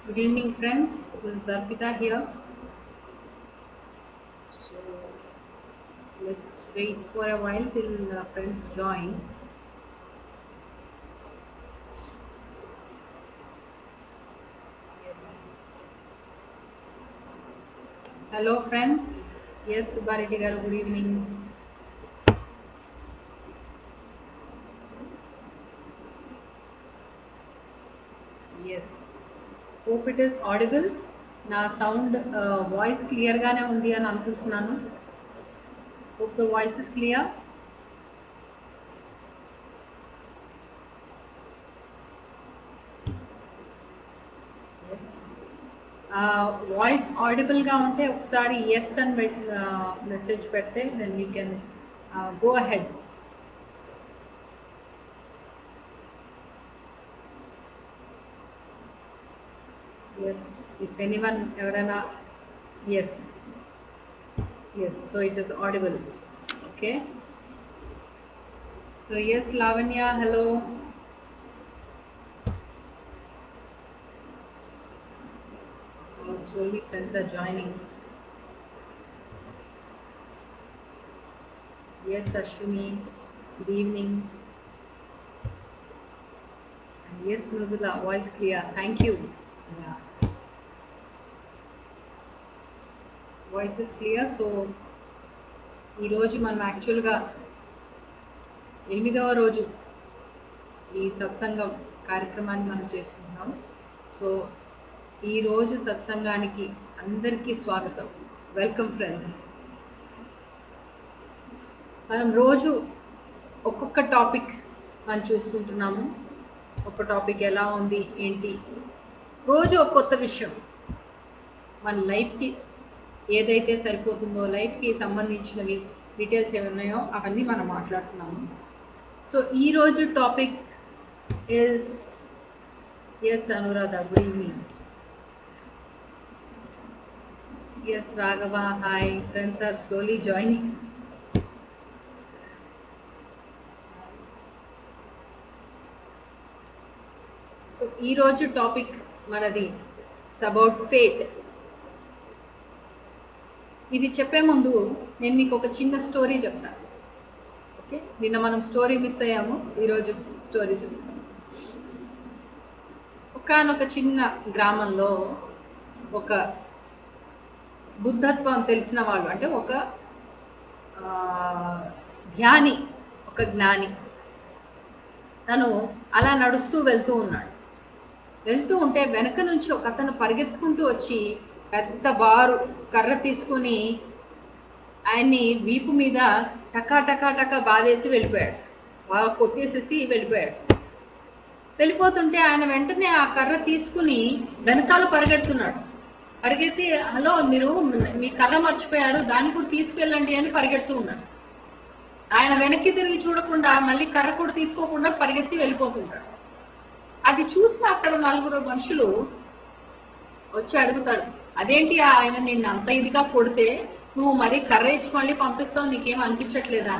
Good evening, friends. This is Arpita here. So let's wait for a while till friends join. Yes. Hello, friends. Yes, Subbareddy garu. Good evening. Yes. Hope it is audible. నా sound voice క్లియర్గానే ఉంది అని అనుకుంటున్నాను. Hope the voice is clear. Yes. Voice ఆడిబుల్గా ఉంటే ఒకసారి yes అని message పెడితే then we can go ahead. Yes, if anyone ఎవరైనా yes, yes, so it is audible. Okay, so yes, Lavanya, hello. So slowly friends are joining. Yes, Ashwini, good evening. And yes, Mrudula, voice clear, thank you. Yeah, voice is clear. So ఈ రోజు మనం యాక్చువల్గా 8వ రోజు ఈ సత్సంగం కార్యక్రమాన్ని మనం చేసుకుంటున్నాం. సో ఈరోజు సత్సంగానికి అందరికీ స్వాగతం. Welcome friends. మనం రోజు ఒక్కొక్క టాపిక్ మనం చూసుకుంటున్నాము. ఒక్క టాపిక్ ఎలా ఉంది ఏంటి, రోజు ఒక కొత్త విషయం మన లైఫ్కి ఏదైతే సరిపోతుందో, లైఫ్కి సంబంధించినవి డీటెయిల్స్ ఏమి ఉన్నాయో అవన్నీ మనం మాట్లాడుతున్నాము. సో ఈరోజు topic is yes Anuradha, good evening. Yes Raghava, hi. Friends are slowly joining. So ఈరోజు టాపిక్ మనది ఇట్స్ అబౌట్ ఫేట్. ఇది చెప్పే ముందు నేను మీకు ఒక చిన్న స్టోరీ చెప్తాను. ఓకే, నిన్న మనం స్టోరీ మిస్ అయ్యాము, ఈరోజు స్టోరీ చెప్తాను. ఒకానొక చిన్న గ్రామంలో ఒక బుద్ధత్వం తెలిసిన వాళ్ళు, అంటే ఒక ధ్యాని, ఒక జ్ఞాని, తను అలా నడుస్తూ వెళ్తూ ఉన్నాడు. వెళ్తూ ఉంటే వెనక నుంచి ఒక అతను పరిగెత్తుకుంటూ వచ్చి పెద్ద బారు కర్ర తీసుకుని ఆయన్ని వీపు మీద టకా టకా టకా బాధేసి వెళ్ళిపోయాడు. బాగా కొట్టేసేసి వెళ్ళిపోయాడు. వెళ్ళిపోతుంటే ఆయన వెంటనే ఆ కర్ర తీసుకుని వెనకాల పరిగెడుతున్నాడు. పరిగెత్తి, హలో మీరు మీ కర్ర మర్చిపోయారు, దాన్ని కూడా తీసుకెళ్ళండి అని పరిగెడుతూ ఉన్నాడు. ఆయన వెనక్కి తిరిగి చూడకుండా మళ్ళీ కర్ర కూడా తీసుకోకుండా పరిగెత్తి వెళ్ళిపోతుంటాడు. అది చూసిన అక్కడ 4 మనుషులు వచ్చి అడుగుతాడు, అదేంటి ఆయన నిన్ను అంత ఇదిగా కొడితే నువ్వు మరీ కర్ర ఇచ్చి మళ్ళీ పంపిస్తావు, నీకేం అనిపించట్లేదా?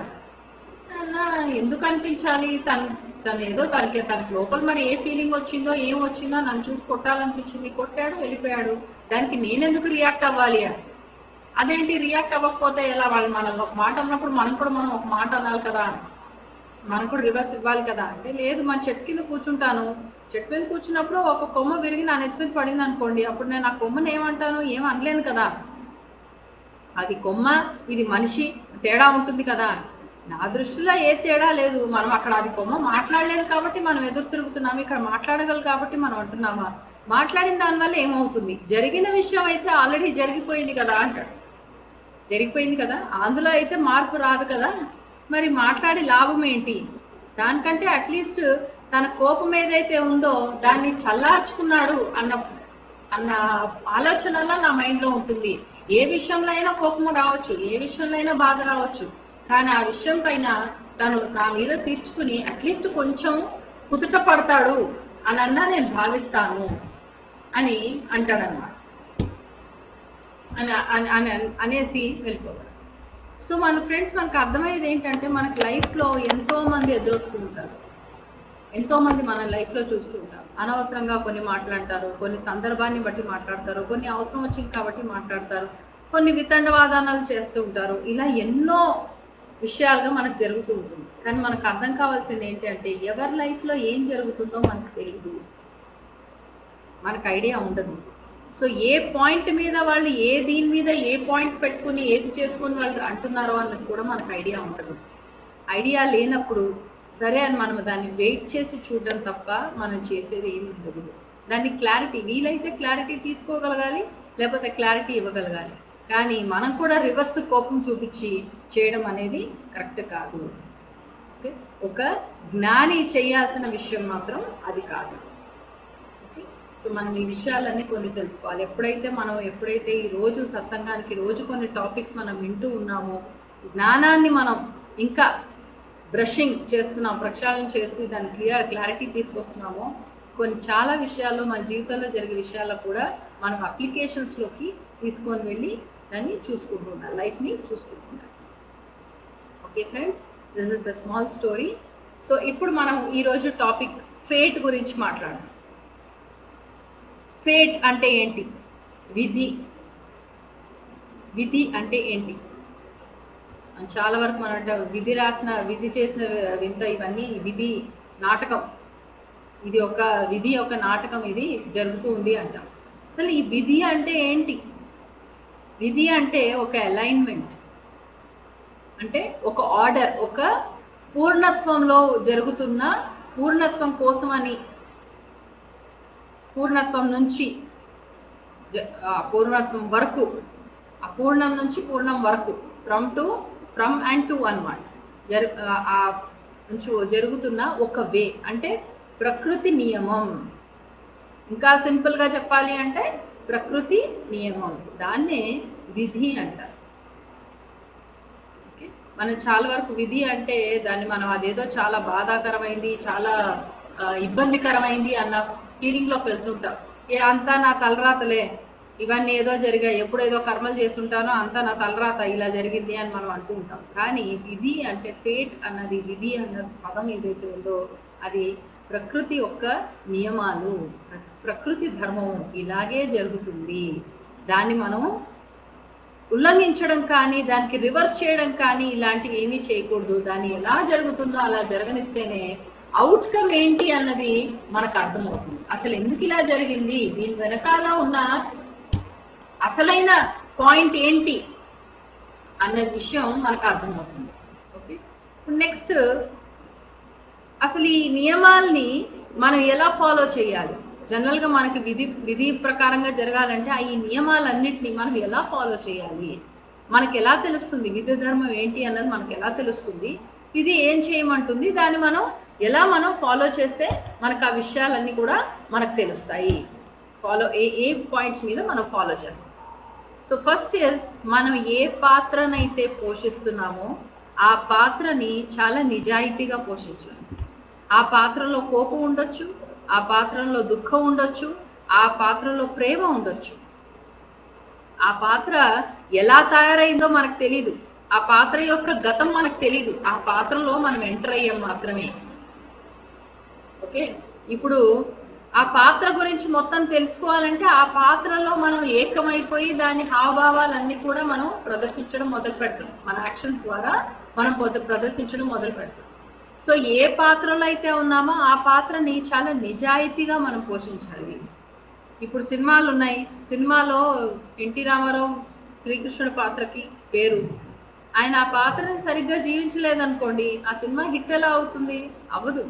ఎందుకు అనిపించాలి, తను ఏదో తనకి లోపల మరి ఏ ఫీలింగ్ వచ్చిందో ఏం వచ్చిందో నన్ను చూసి కొట్టాలనిపించింది, కొట్టాడు, వెళ్ళిపోయాడు, దానికి నేనెందుకు రియాక్ట్ అవ్వాలి అని. అదేంటి రియాక్ట్ అవ్వకపోతే ఎలా, వాళ్ళు మన మాట అన్నప్పుడు మనం ఒక మాట అనాలి కదా, మనం కూడా రివర్స్ ఇవ్వాలి కదా. అంటే లేదు, మన చెట్టు కింద కూర్చుంటాను, చెట్టు మీద కూర్చున్నప్పుడు ఒక కొమ్మ విరిగి నా నెత్తి మీద పడింది అనుకోండి, అప్పుడు నేను ఆ కొమ్మని ఏమంటాను, ఏం అనలేను కదా. అది కొమ్మ, ఇది మనిషి, తేడా ఉంటుంది కదా. నా దృష్టిలో ఏ తేడా లేదు. మనం అక్కడ అది కొమ్మ మాట్లాడలేదు కాబట్టి మనం ఎదురు తిరుగుతున్నాము, ఇక్కడ మాట్లాడగలరు కాబట్టి మనం అంటున్నామా. మాట్లాడిన దానివల్ల ఏమవుతుంది, జరిగిన విషయం అయితే ఆల్రెడీ జరిగిపోయింది కదా అంటాడు. జరిగిపోయింది కదా, అందులో అయితే మార్పు రాదు కదా, మరి మాట్లాడి లాభం ఏంటి. దానికంటే అట్లీస్ట్ తన కోపం ఏదైతే ఉందో దాన్ని చల్లార్చుకున్నాడు అన్న ఆలోచనలా నా మైండ్లో ఉంటుంది. ఏ విషయంలో అయినా కోపం రావచ్చు, ఏ విషయంలో అయినా బాధ రావచ్చు, కానీ ఆ విషయం పైన తను నా మీద తీర్చుకుని అట్లీస్ట్ కొంచెం కుదుట పడతాడు అన్నా నేను భావిస్తాను అని అంటాడనమాట. అనేసి వెళ్ళిపోతాడు. సో మన ఫ్రెండ్స్, మనకు అర్థమయ్యేది ఏంటంటే మనకు లైఫ్లో ఎంతో మంది ఎదురొస్తూ ఉంటారు, ఎంతోమంది మన లైఫ్లో చూస్తూ ఉంటాం. అనవసరంగా కొన్ని మాట్లాడతారు, కొన్ని సందర్భాన్ని బట్టి మాట్లాడతారు, కొన్ని అవసరం వచ్చింది కాబట్టి మాట్లాడతారు, కొన్ని వితండవాదానాలు చేస్తూ ఉంటారు. ఇలా ఎన్నో విషయాలుగా మనకు జరుగుతూ ఉంటుంది. కానీ మనకు అర్థం కావాల్సింది ఏంటంటే ఎవరి లైఫ్లో ఏం జరుగుతుందో మనకు తెలియదు, మనకు ఐడియా ఉండదు. సో ఏ పాయింట్ మీద వాళ్ళు దీని మీద ఏ పాయింట్ పెట్టుకుని ఏది చేసుకుని వాళ్ళు అంటున్నారో అన్నది కూడా మనకు ఐడియా ఉండదు. ఐడియా లేనప్పుడు సరే అని మనం దాన్ని వెయిట్ చేసి చూడడం తప్ప మనం చేసేది ఏమి ఉండదు. దాన్ని క్లారిటీ వీలైతే క్లారిటీ తీసుకోగలగాలి, లేకపోతే క్లారిటీ ఇవ్వగలగాలి. కానీ మనం కూడా రివర్స్ కోపం చూపించి చేయడం అనేది కరెక్ట్ కాదు. ఓకే, ఒక జ్ఞాని చేయాల్సిన విషయం మాత్రం అది కాదు. ఓకే, సో మనం ఈ విషయాలన్నీ కొన్ని తెలుసుకోవాలి. ఎప్పుడైతే ఈ రోజు సత్సంగానికి రోజు కొన్ని టాపిక్స్ మనం వింటూ ఉన్నామో, జ్ఞానాన్ని మనం ఇంకా బ్రషింగ్ చేస్తున్నాం, ప్రక్షాళన చేస్తూ దాన్ని క్లారిటీ తీసుకొస్తున్నామో, చాలా విషయాల్లో మన జీవితంలో జరిగే విషయాల్లో కూడా మనం అప్లికేషన్స్లోకి తీసుకొని వెళ్ళి దాన్ని చూసుకుంటూ ఉండాలి, లైఫ్ని చూసుకుంటూ ఉండాలి. Okay friends, this is the small story. So ఇప్పుడు మనం ఈరోజు టాపిక్ ఫేట్ గురించి మాట్లాడదాం. ఫేట్ అంటే ఏంటి? విధి అంటే ఏంటి? చాలా వరకు మనం అంటే విధి చేసిన వింత ఇవన్నీ విధి నాటకం, ఇది ఒక విధి ఒక నాటకం, ఇది జరుగుతూ ఉంది అంటాం. అసలు ఈ విధి అంటే ఏంటి? విధి అంటే ఒక అలైన్మెంట్, అంటే ఒక ఆర్డర్, ఒక పూర్ణత్వంలో జరుగుతున్న పూర్ణత్వం కోసమని, పూర్ణత్వం నుంచి పూర్ణత్వం వరకు, అపూర్ణం నుంచి పూర్ణం వరకు, ఫ్రమ్ అండ్ టు అన్నమాట. నుంచి జరుగుతున్న ఒక వే, అంటే ప్రకృతి నియమం. ఇంకా సింపుల్గా చెప్పాలి అంటే ప్రకృతి నియమం, దాన్నే విధి అంటారు. ఓకే, మనం చాలా వరకు విధి అంటే దాన్ని మనం అదేదో చాలా బాధాకరమైంది, చాలా ఇబ్బందికరమైంది అన్న ఫీలింగ్లోకి వెళ్తుంటాం. అంతా నా తలరాతలే, ఇవన్నీ ఏదో జరిగాయి, ఎప్పుడేదో కర్మలు చేస్తుంటానో అంతా నా తలరాత ఇలా జరిగింది అని మనం అంటూ ఉంటాం. కానీ విధి అంటే ఫేట్ అన్నది, విధి అన్న పదం ఏదైతే ఉందో అది ప్రకృతి యొక్క నియమాలు, ప్రకృతి ధర్మం, ఇలాగే జరుగుతుంది. దాన్ని మనం ఉల్లంఘించడం కానీ, దానికి రివర్స్ చేయడం కానీ ఇలాంటివి ఏమీ చేయకూడదు. దాన్ని ఎలా జరుగుతుందో అలా జరగనిస్తేనే అవుట్కమ్ ఏంటి అన్నది మనకు అర్థమవుతుంది. అసలు ఎందుకు ఇలా జరిగింది, దీని వెనకాల ఉన్న అసలైన పాయింట్ ఏంటి అన్న విషయం మనకు అర్థమవుతుంది. ఓకే, ఇప్పుడు నెక్స్ట్ అసలు ఈ నియమాల్ని మనం ఎలా ఫాలో చేయాలి? జనరల్గా మనకి విధి ప్రకారంగా జరగాలంటే ఈ నియమాలన్నింటినీ మనం ఎలా ఫాలో చేయాలి? మనకి ఎలా తెలుస్తుంది విధి ధర్మం ఏంటి అన్నది? మనకు ఎలా తెలుస్తుంది? ఇది ఏం చేయమంటుంది, దాన్ని మనం ఫాలో చేస్తే మనకు ఆ విషయాలన్నీ కూడా మనకు తెలుస్తాయి. ఏ పాయింట్స్ మీద మనం ఫాలో చేస్తాం. సో ఫస్ట్ ఇస్, మనం ఏ పాత్రనైతే పోషిస్తున్నామో ఆ పాత్రని చాలా నిజాయితీగా పోషించాలి. ఆ పాత్రలో కోపం ఉండొచ్చు, ఆ పాత్రలో దుఃఖం ఉండొచ్చు, ఆ పాత్రలో ప్రేమ ఉండొచ్చు. ఆ పాత్ర ఎలా తయారైందో మనకు తెలీదు, ఆ పాత్ర యొక్క గతం మనకు తెలీదు, ఆ పాత్రలో మనం ఎంటర్ అయ్యాం మాత్రమే. ఓకే, ఇప్పుడు ఆ పాత్ర గురించి మొత్తం తెలుసుకోవాలంటే ఆ పాత్రలో మనం ఏకమైపోయి దాని హావభావాలన్నీ కూడా మనం ప్రదర్శించడం మొదలు పెడతాం. మన యాక్షన్స్ ద్వారా మనం ప్రదర్శించడం మొదలు పెడతాం. సో ఏ పాత్రలో అయితే ఉన్నామో ఆ పాత్రని చాలా నిజాయితీగా మనం పోషించాలి. ఇప్పుడు సినిమాలు ఉన్నాయి, సినిమాలో ఎన్టీ రామారావు శ్రీకృష్ణుడి పాత్రకి పేరు. ఆయన ఆ పాత్రని సరిగ్గా జీవించలేదనుకోండి, ఆ సినిమా హిట్ ఎలా అవుతుంది? అవ్వదు.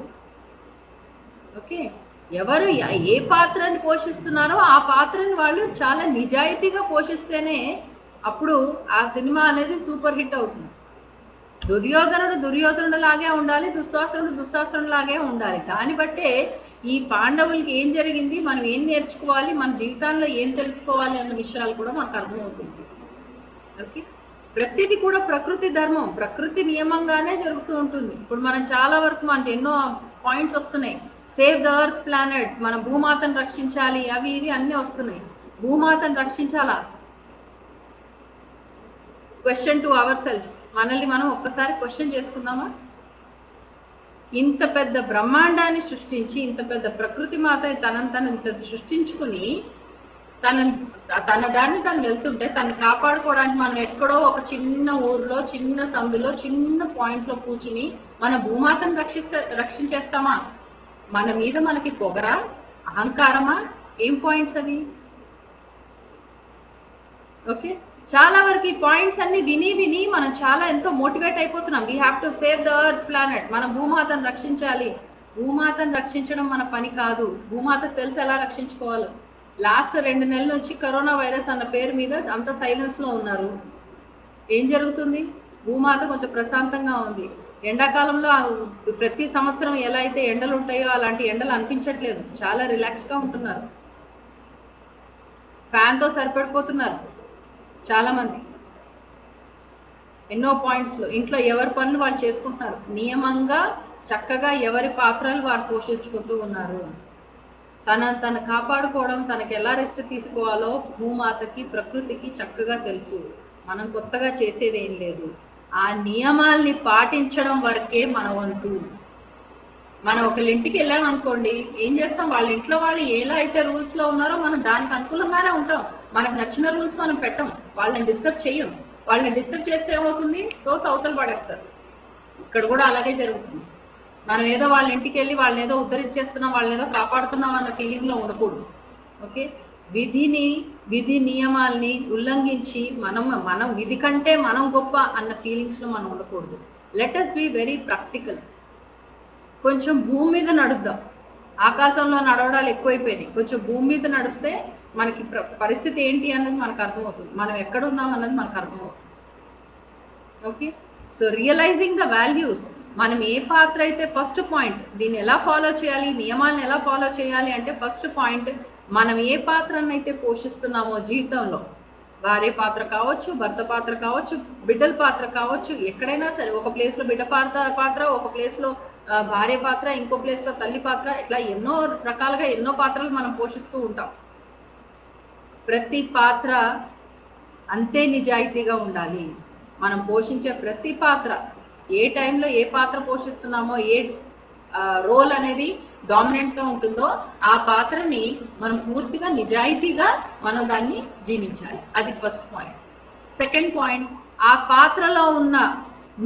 ఓకే, ఎవరు ఏ పాత్రని పోషిస్తున్నారో ఆ పాత్రని వాళ్ళు చాలా నిజాయితీగా పోషిస్తేనే అప్పుడు ఆ సినిమా అనేది సూపర్ హిట్ అవుతుంది. దుర్యోధనుడు లాగే ఉండాలి, దుశ్శాసనుడు లాగే ఉండాలి. దాన్ని బట్టే ఈ పాండవులకి ఏం జరిగింది, మనం ఏం నేర్చుకోవాలి, మన జీవితాల్లో ఏం తెలుసుకోవాలి అన్న విషయాలు కూడా మనకు అర్థమవుతుంది. ఓకే, ప్రతిదీ కూడా ప్రకృతి ధర్మం, ప్రకృతి నియమంగానే జరుగుతూ ఉంటుంది. ఇప్పుడు మనం చాలా వరకు మనకి ఎన్నో పాయింట్స్ వస్తున్నాయి. సేవ్ ద ఎర్త్ ప్లానెట్, మన భూమాతను రక్షించాలి, అవి ఇవి అన్నీ వస్తున్నాయి. భూమాతను రక్షించాలా? క్వశ్చన్ టు అవర్ సెల్ఫ్స్, మనల్ని మనం ఒక్కసారి క్వశ్చన్ చేసుకుందామా? ఇంత పెద్ద బ్రహ్మాండాన్ని సృష్టించి, ఇంత పెద్ద ప్రకృతి మాత తనను ఇంత సృష్టించుకుని తన దాన్ని తను వెళ్తుంటే తను కాపాడుకోవడానికి మనం ఎక్కడో ఒక చిన్న ఊర్లో, చిన్న సందులో, చిన్న పాయింట్లో కూర్చుని మన భూమాతను రక్షించేస్తామా? మన మీద మనకి పొగరా, అహంకారమా? ఏం పాయింట్స్ అవి? ఓకే, చాలా వరకు ఈ పాయింట్స్ అన్ని విని మనం చాలా ఎంతో మోటివేట్ అయిపోతున్నాం. We have to save the earth planet. మనం భూమాతను రక్షించాలి. భూమాతను రక్షించడం మన పని కాదు. భూమాతకు తెలిసి ఎలా రక్షించుకోవాలో. లాస్ట్ 2 నెలల నుంచి కరోనా వైరస్ అన్న పేరు మీద అంత సైలెన్స్లో ఉన్నారు. ఏం జరుగుతుంది? భూమాత కొంచెం ప్రశాంతంగా ఉంది. ఎండాకాలంలో ప్రతి సంవత్సరం ఎలా అయితే ఎండలు ఉంటాయో అలాంటి ఎండలు అనిపించట్లేదు. చాలా రిలాక్స్గా ఉంటున్నారు. ఫ్యాన్తో సరిపడిపోతున్నారు చాలామంది. ఎన్నో పాయింట్స్లో ఇంట్లో ఎవరి పనులు వాళ్ళు చేసుకుంటున్నారు. నియమంగా చక్కగా ఎవరి పాత్రలు వారు పోషించుకుంటూ ఉన్నారు. తను కాపాడుకోవడం, తనకి ఎలా రెస్ట్ తీసుకోవాలో భూమాతకి, ప్రకృతికి చక్కగా తెలుసు. మనం కొత్తగా చేసేది ఏం లేదు. ఆ నియమాల్ని పాటించడం వరకే మన వంతు. మనం ఒకళ్ళ ఇంటికి వెళ్ళామనుకోండి, ఏం చేస్తాం? వాళ్ళ ఇంట్లో వాళ్ళు ఎలా అయితే రూల్స్లో ఉన్నారో మనం దానికి అనుకూలంగానే ఉంటాం. మనకు నచ్చిన రూల్స్ మనం పెట్టం. వాళ్ళని డిస్టర్బ్ చెయ్యం. వాళ్ళని డిస్టర్బ్ చేస్తే ఏమవుతుంది? దోశ అవతలు పడేస్తారు. ఇక్కడ కూడా అలాగే జరుగుతుంది. మనం ఏదో వాళ్ళ ఇంటికి వెళ్ళి వాళ్ళని ఏదో ఉద్ధరించేస్తున్నాం, వాళ్ళని ఏదో కాపాడుతున్నాం అన్న ఫీలింగ్లో ఉండకూడదు. ఓకే, విధి నియమాల్ని ఉల్లంఘించి మనం విధి కంటే మనం గొప్ప అన్న ఫీలింగ్స్లో మనం ఉండకూడదు. Let us be very practical. కొంచెం భూమి మీద నడుద్దాం. ఆకాశంలో నడవడాలు ఎక్కువైపోయినాయి. కొంచెం భూమి మీద నడిస్తే మనకి పరిస్థితి ఏంటి అన్నది మనకు అర్థమవుతుంది. మనం ఎక్కడ ఉన్నాం అన్నది మనకు అర్థమవుతుంది. Okay, so realising the values. మనం ఏ పాత్ర అయితే, ఫస్ట్ పాయింట్, దీన్ని ఎలా ఫాలో చేయాలి, నియమాలను ఎలా ఫాలో చేయాలి అంటే ఫస్ట్ పాయింట్, మనం ఏ పాత్రను అయితే పోషిస్తున్నామో జీవితంలో, భార్య పాత్ర కావచ్చు, భర్త పాత్ర కావచ్చు, బిడ్డల పాత్ర కావచ్చు, ఎక్కడైనా సరే, ఒక ప్లేస్లో బిడ్డ పాత్ర, ఒక ప్లేస్లో భార్య పాత్ర, ఇంకో ప్లేస్లో తల్లి పాత్ర, ఇట్లా ఎన్నో రకాలుగా ఎన్నో పాత్రలు మనం పోషిస్తూ ఉంటాం. ప్రతి పాత్ర అంతే నిజాయితీగా ఉండాలి. మనం పోషించే ప్రతి పాత్ర, ఏ టైంలో ఏ పాత్ర పోషిస్తున్నామో, ఏ రోల్ అనేది డామినెంట్గా ఉంటుందో ఆ పాత్రని మనం పూర్తిగా నిజాయితీగా మనం దాన్ని జీవించాలి. అది ఫస్ట్ పాయింట్. సెకండ్ పాయింట్, ఆ పాత్రలో ఉన్న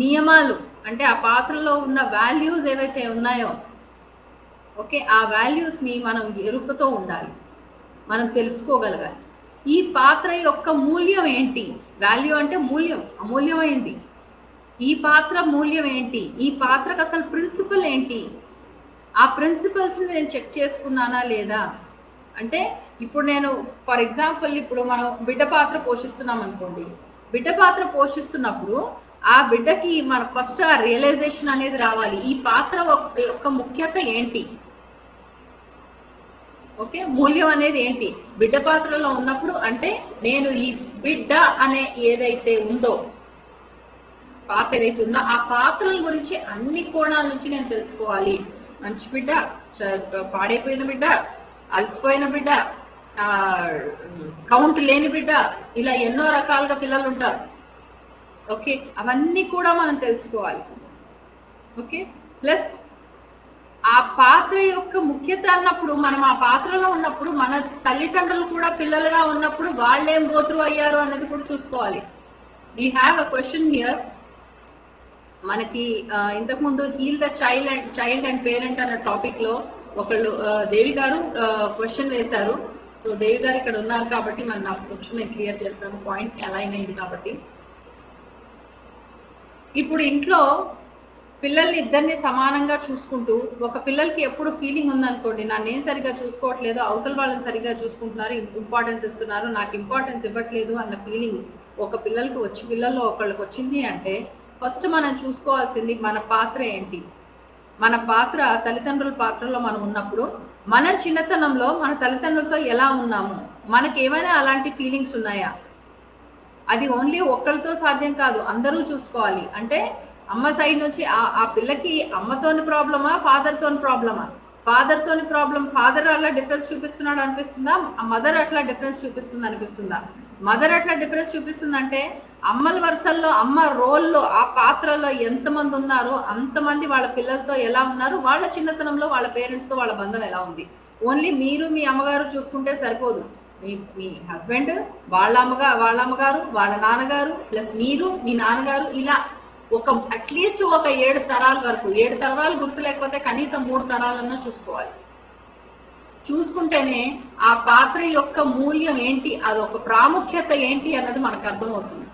నియమాలు, అంటే ఆ పాత్రలో ఉన్న వాల్యూస్ ఏవైతే ఉన్నాయో, ఓకే, ఆ వాల్యూస్ని మనం ఎరుకతో ఉండాలి, మనం తెలుసుకోగలగాలి. ఈ పాత్ర యొక్క మూల్యం ఏంటి? వాల్యూ అంటే మూల్యం, అమూల్యమైంది. ఈ పాత్ర మూల్యం ఏంటి? ఈ పాత్రకు అసలు ప్రిన్సిపల్ ఏంటి? ఆ ప్రిన్సిపల్స్ని నేను చెక్ చేసుకున్నానా లేదా? అంటే ఇప్పుడు నేను ఫర్ ఎగ్జాంపుల్, ఇప్పుడు మనం బిడ్డ పాత్ర పోషిస్తున్నాం అనుకోండి. బిడ్డ పాత్ర పోషిస్తున్నప్పుడు ఆ బిడ్డకి మన ఫస్ట్ ఆ రియలైజేషన్ అనేది రావాలి. ఈ పాత్ర యొక్క ముఖ్యత ఏంటి? ఓకే, మూల్యం అనేది ఏంటి? బిడ్డ పాత్రలో ఉన్నప్పుడు అంటే నేను ఈ బిడ్డ అనే ఏదైతే ఉందో, పాత్ర ఏదైతే ఉందో ఆ పాత్రల గురించి అన్ని కోణాల నుంచి నేను తెలుసుకోవాలి. మంచి బిడ్డ, పాడైపోయిన బిడ్డ, అలసిపోయిన బిడ్డ, కౌంట్ లేని బిడ్డ, ఇలా ఎన్నో రకాలుగా పిల్లలు ఉంటారు. ఓకే, అవన్నీ కూడా మనం తెలుసుకోవాలి. ఓకే, ప్లస్ ఆ పాత్ర యొక్క ముఖ్యత అన్నప్పుడు, మనం ఆ పాత్రలో ఉన్నప్పుడు మన తల్లిదండ్రులు కూడా పిల్లలుగా ఉన్నప్పుడు వాళ్ళేం గోత్రు అయ్యారు అన్నది కూడా చూసుకోవాలి. We have a question here. మనకి ఇంతకుముందు heal the child and parent అన్న టాపిక్లో ఒకళ్ళు దేవి గారు క్వశ్చన్ వేశారు. సో దేవి గారు ఇక్కడ ఉన్నారు కాబట్టి మన నా క్వశ్చన్ నేను క్లియర్ చేస్తాను, పాయింట్ అలైన్ అయింది కాబట్టి. ఇప్పుడు ఇంట్లో పిల్లల్ని ఇద్దరిని సమానంగా చూసుకుంటూ, ఒక పిల్లలకి ఎప్పుడు ఫీలింగ్ ఉందనుకోండి, నేను సరిగ్గా చూసుకోవట్లేదు, అవతల వాళ్ళని సరిగ్గా చూసుకుంటున్నారు, ఇంపార్టెన్స్ ఇస్తున్నారు, నాకు ఇంపార్టెన్స్ ఇవ్వట్లేదు అన్న ఫీలింగ్ ఒక పిల్లల్లో ఒకళ్ళకి వచ్చింది అంటే ఫస్ట్ మనం చూసుకోవాల్సింది మన పాత్ర ఏంటి. మన పాత్ర తల్లిదండ్రుల పాత్రలో మనం ఉన్నప్పుడు మన చిన్నతనంలో మన తల్లిదండ్రులతో ఎలా ఉన్నాము, మనకి ఏమైనా అలాంటి ఫీలింగ్స్ ఉన్నాయా? అది ఓన్లీ ఒక్కరితో సాధ్యం కాదు, అందరూ చూసుకోవాలి. అంటే అమ్మ సైడ్ నుంచి ఆ పిల్లకి అమ్మతోని ప్రాబ్లమా, ఫాదర్తోని ప్రాబ్లమా? ఫాదర్తోని ప్రాబ్లం, ఫాదర్ అట్లా డిఫరెన్స్ చూపిస్తున్నాడు అనిపిస్తుందా? మదర్ అట్లా డిఫరెన్స్ చూపిస్తుంది అనిపిస్తుందా? మదర్ అట్లా డిఫరెన్స్ చూపిస్తుందంటే అమ్మల వరుసల్లో అమ్మ రోల్లో ఆ పాత్రలో ఎంతమంది ఉన్నారో అంతమంది వాళ్ళ పిల్లలతో ఎలా ఉన్నారు, వాళ్ళ చిన్నతనంలో వాళ్ళ పేరెంట్స్తో వాళ్ళ బంధం ఎలా ఉంది. ఓన్లీ మీరు మీ అమ్మగారు చూసుకుంటే సరిపోదు. మీ హస్బెండ్ వాళ్ళ అమ్మగారు వాళ్ళ నాన్నగారు ప్లస్ మీరు మీ నాన్నగారు, ఇలా ఒక అట్లీస్ట్ ఒక 7 తరాల వరకు, 7 తరాలు గుర్తు లేకపోతే కనీసం 3 తరాలన్నా చూసుకోవాలి. చూసుకుంటేనే ఆ పాత్ర యొక్క మూల్యం ఏంటి, అదొక ప్రాముఖ్యత ఏంటి అన్నది మనకు అర్థమవుతుంది,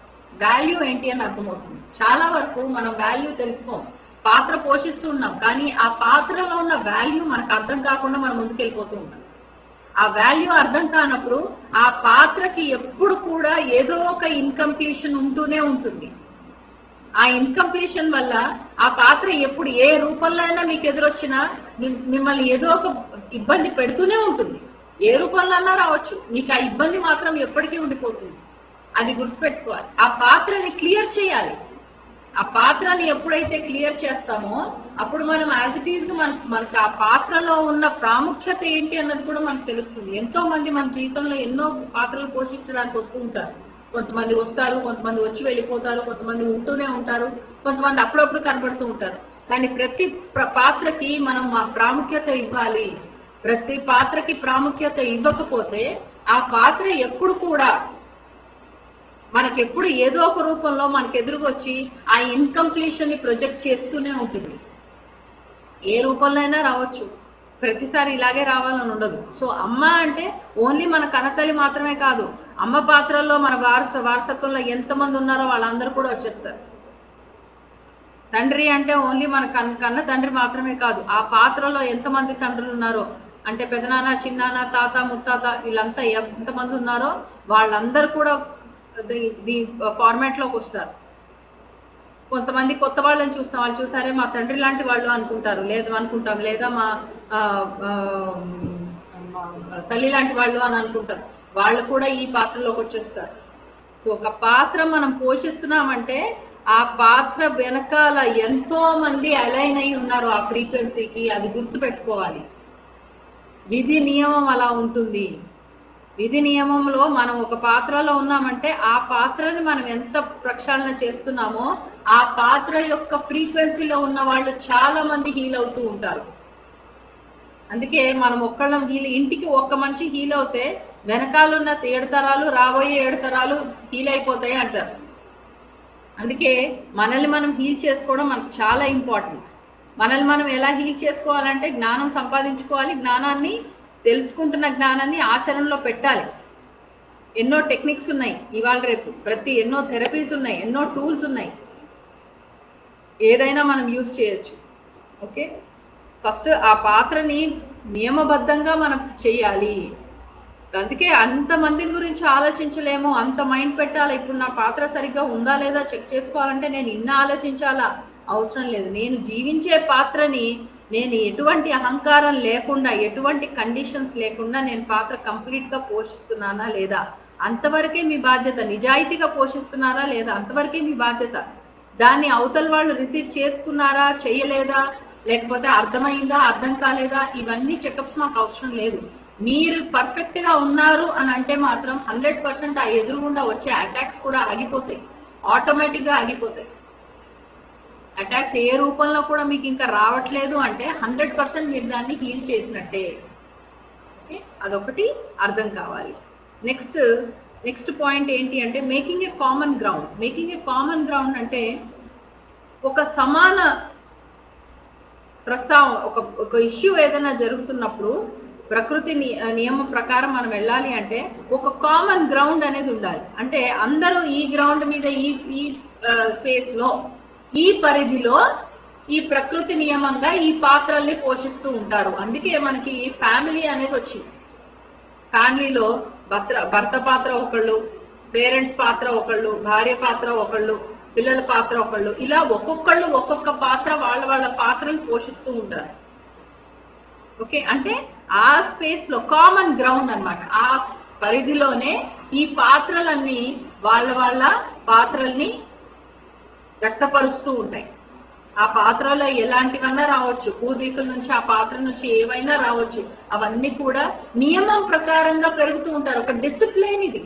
వాల్యూ ఏంటి అని అర్థమవుతుంది. చాలా వరకు మనం వాల్యూ తెలుసుకోం, పాత్ర పోషిస్తున్నాం కానీ ఆ పాత్రలో ఉన్న వాల్యూ మనకు అర్థం కాకుండా మనం ముందుకెళ్ళిపోతూ ఉంటాం. ఆ వాల్యూ అర్థం కానప్పుడు ఆ పాత్రకి ఎప్పుడు కూడా ఏదో ఒక ఇన్కంప్లీషన్ ఉంటూనే ఉంటుంది. ఆ ఇన్కంప్లీషన్ వల్ల ఆ పాత్ర ఎప్పుడు ఏ రూపంలో అయినా మీకు ఎదురొచ్చినా మిమ్మల్ని ఏదో ఒక ఇబ్బంది పెడుతూనే ఉంటుంది. ఏ రూపంలో అన్నా రావచ్చు, మీకు ఆ ఇబ్బంది మాత్రం ఎప్పటికీ ఉండిపోతుంది. అది గుర్తుపెట్టుకోవాలి. ఆ పాత్రని క్లియర్ చేయాలి. ఆ పాత్రని ఎప్పుడైతే క్లియర్ చేస్తామో అప్పుడు మనం యాజ్ ఇట్ ఈస్ గా మనకు ఆ పాత్రలో ఉన్న ప్రాముఖ్యత ఏంటి అన్నది కూడా మనకు తెలుస్తుంది. ఎంతో మంది మన జీవితంలో ఎన్నో పాత్రలు పోషించడానికి వస్తూ ఉంటారు. కొంతమంది వస్తారు, కొంతమంది వచ్చి వెళ్ళిపోతారు, కొంతమంది ఉంటూనే ఉంటారు, కొంతమంది అప్పుడప్పుడు కనబడుతూ ఉంటారు. కానీ ప్రతి పాత్రకి మనం ఆ ప్రాముఖ్యత ఇవ్వాలి. ప్రతి పాత్రకి ప్రాముఖ్యత ఇవ్వకపోతే ఆ పాత్ర ఎప్పుడు కూడా మనకెప్పుడు ఏదో ఒక రూపంలో మనకు ఎదురుకొచ్చి ఆ ఇన్కంప్లీషన్ ని ప్రొజెక్ట్ చేస్తూనే ఉంటుంది. ఏ రూపంలో అయినా రావచ్చు, ప్రతిసారి ఇలాగే రావాలని ఉండదు. సో అమ్మ అంటే ఓన్లీ మన కన్నతల్లి మాత్రమే కాదు, అమ్మ పాత్రల్లో మన వారసత్వంలో ఎంతమంది ఉన్నారో వాళ్ళందరూ కూడా వచ్చేస్తారు. తండ్రి అంటే ఓన్లీ మన కన్న తండ్రి మాత్రమే కాదు, ఆ పాత్రలో ఎంతమంది తండ్రులు ఉన్నారో, అంటే పెదనాన్న, చిన్నాన్న, తాత, ముత్తాత, వీళ్ళంతా ఎంతమంది ఉన్నారో వాళ్ళందరూ కూడా ఫార్మాట్ లోకి వస్తారు. కొంతమంది కొత్త వాళ్ళని చూస్తాం, వాళ్ళు చూసారే మా తండ్రి లాంటి వాళ్ళు అనుకుంటారు, అనుకుంటాం, లేదా మా తల్లి లాంటి వాళ్ళు అని అనుకుంటారు. వాళ్ళు కూడా ఈ పాత్రలోకి వచ్చేస్తారు. సో ఒక పాత్ర మనం పోషిస్తున్నామంటే ఆ పాత్ర వెనకాల ఎంతో మంది అలైన్ అయి ఉన్నారు ఆ ఫ్రీక్వెన్సీకి, అది గుర్తు పెట్టుకోవాలి. విధి నియమం అలా ఉంటుంది. విధి నియమంలో మనం ఒక పాత్రలో ఉన్నామంటే ఆ పాత్రని మనం ఎంత ప్రక్షాళన చేస్తున్నామో ఆ పాత్ర యొక్క ఫ్రీక్వెన్సీలో ఉన్న వాళ్ళు చాలా మంది హీల్ అవుతూ ఉంటారు. అందుకే మనం ఒక్కళ్ళం ఇంటికి ఒక్క మనిషి హీల్ అవుతే వెనకాలన్న 7 తరాలు, రాబోయే 7 తరాలు హీల్ అయిపోతాయి అంటారు. అందుకే మనల్ని మనం హీల్ చేసుకోవడం మనకు చాలా ఇంపార్టెంట్. మనల్ని మనం ఎలా హీల్ చేసుకోవాలంటే జ్ఞానం సంపాదించుకోవాలి, జ్ఞానాన్ని తెలుసుకుంటున్న జ్ఞానాన్ని ఆచరణలో పెట్టాలి. ఎన్నో టెక్నిక్స్ ఉన్నాయి ఇవాళ రేపు, ఎన్నో థెరపీస్ ఉన్నాయి, ఎన్నో టూల్స్ ఉన్నాయి, ఏదైనా మనం యూజ్ చేయొచ్చు. ఓకే, ఫస్ట్ ఆ పాత్రని నియమబద్ధంగా మనం చెయ్యాలి. అందుకే అంతమంది గురించి ఆలోచించలేము, అంత మైండ్ పెట్టాలి. ఇప్పుడు నా పాత్ర సరిగ్గా ఉందా లేదా చెక్ చేసుకోవాలంటే నేను ఇన్న ఆలోచించాలా, అవసరం లేదు. నేను జీవించే పాత్రని నేను ఎటువంటి అహంకారం లేకుండా, ఎటువంటి కండిషన్స్ లేకుండా నేను పాత్ర కంప్లీట్గా పోషిస్తున్నానా లేదా, అంతవరకే మీ బాధ్యత. నిజాయితీగా పోషిస్తున్నారా లేదా, అంతవరకే మీ బాధ్యత. దాన్ని అవతల వాళ్ళు రిసీవ్ చేసుకున్నారా, చేయలేదా, లేకపోతే అర్థమైందా, అర్థం కాలేదా, ఇవన్నీ చెకప్స్ మాకు అవసరం లేదు. మీరు పర్ఫెక్ట్ గా ఉన్నారు అని అంటే మాత్రం 100% ఆ ఎదురుగుండా వచ్చే అటాక్స్ కూడా ఆగిపోతాయి, ఆటోమేటిక్ గా ఆగిపోతాయి. అటాక్స్ ఏ రూపంలో కూడా మీకు ఇంకా రావట్లేదు అంటే 100% మీరు దాన్ని హీల్ చేసినట్టే. ఓకే, అదొకటి అర్థం కావాలి. నెక్స్ట్ పాయింట్ ఏంటి అంటే making a common ground. Making a common ground అంటే ఒక సమాన ప్రస్తావం, ఒక ఇష్యూ ఏదైనా జరుగుతున్నప్పుడు ప్రకృతి నియమం ప్రకారం మనం వెళ్ళాలి అంటే ఒక కామన్ గ్రౌండ్ అనేది ఉండాలి. అంటే అందరూ ఈ గ్రౌండ్ మీద ఈ స్పేస్ లో, ఈ పరిధిలో, ఈ ప్రకృతి నియమంగా ఈ పాత్రల్ని పోషిస్తూ ఉంటారు. అందుకే మనకి ఫ్యామిలీ అనేది వచ్చింది. ఫ్యామిలీలో భర్త పాత్ర ఒకళ్ళు, పేరెంట్స్ పాత్ర ఒకళ్ళు, భార్య పాత్ర ఒకళ్ళు, పిల్లల పాత్ర ఒకళ్ళు, ఇలా ఒక్కొక్కళ్ళు ఒక్కొక్క పాత్ర వాళ్ళ పాత్రను పోషిస్తూ ఉంటారు. ఓకే, అంటే ఆ స్పేస్ లో కామన్ గ్రౌండ్ అన్నమాట. ఆ పరిధిలోనే ఈ పాత్రలన్నీ వాళ్ళ పాత్రల్ని వ్యక్తపరుస్తూ ఉంటాయి. ఆ పాత్రలో ఎలాంటివన్నా రావచ్చు, పూర్వీకుల నుంచి ఆ పాత్ర నుంచి ఏవైనా రావచ్చు, అవన్నీ కూడా నియమం ప్రకారంగా పెరుగుతూ ఉంటారు. ఒక డిసిప్లిన్ ఇది.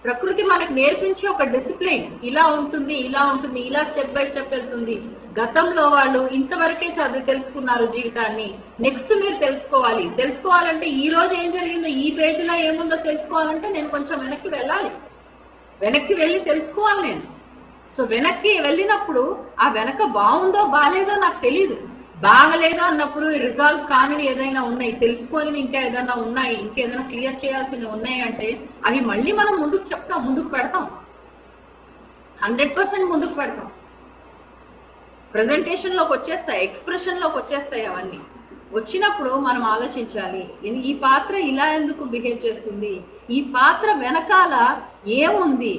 ప్రకృతి మనకు నేర్పించే ఒక డిసిప్లిన్, ఇలా ఉంటుంది ఇలా ఉంటుంది, ఇలా స్టెప్ బై స్టెప్ వెళ్తుంది. గతంలో వాళ్ళు ఇంతవరకే చదువు తెలుసుకున్నారు జీవితాన్ని, నెక్స్ట్ మీరు తెలుసుకోవాలంటే ఈ రోజు ఏం జరిగిందో, ఈ పేజీలో ఏముందో తెలుసుకోవాలంటే నేను కొంచెం వెనక్కి వెళ్ళాలి, వెనక్కి వెళ్ళి తెలుసుకోవాలి నేను. సో వెనక్కి వెళ్ళినప్పుడు ఆ వెనక బాగుందో బాగాలేదో నాకు తెలీదు. బాగలేదో అన్నప్పుడు రిజాల్వ్ కానివి ఏదైనా ఉన్నాయి, తెలుసుకోనివి ఇంకా ఏదైనా ఉన్నాయి, ఇంకేదైనా క్లియర్ చేయాల్సినవి ఉన్నాయి అంటే అవి మళ్ళీ మనం ముందుకు చెప్తాం, ముందుకు పెడతాం, 100% ముందుకు పెడతాం. ప్రెజెంటేషన్ లోకి వచ్చేస్తాయి, ఎక్స్ప్రెషన్ లోకి వచ్చేస్తాయి. అవన్నీ వచ్చినప్పుడు మనం ఆలోచించాలి, ఈ పాత్ర ఇలా ఎందుకు బిహేవ్ చేస్తుంది, ఈ పాత్ర వెనకాల ఏముంది,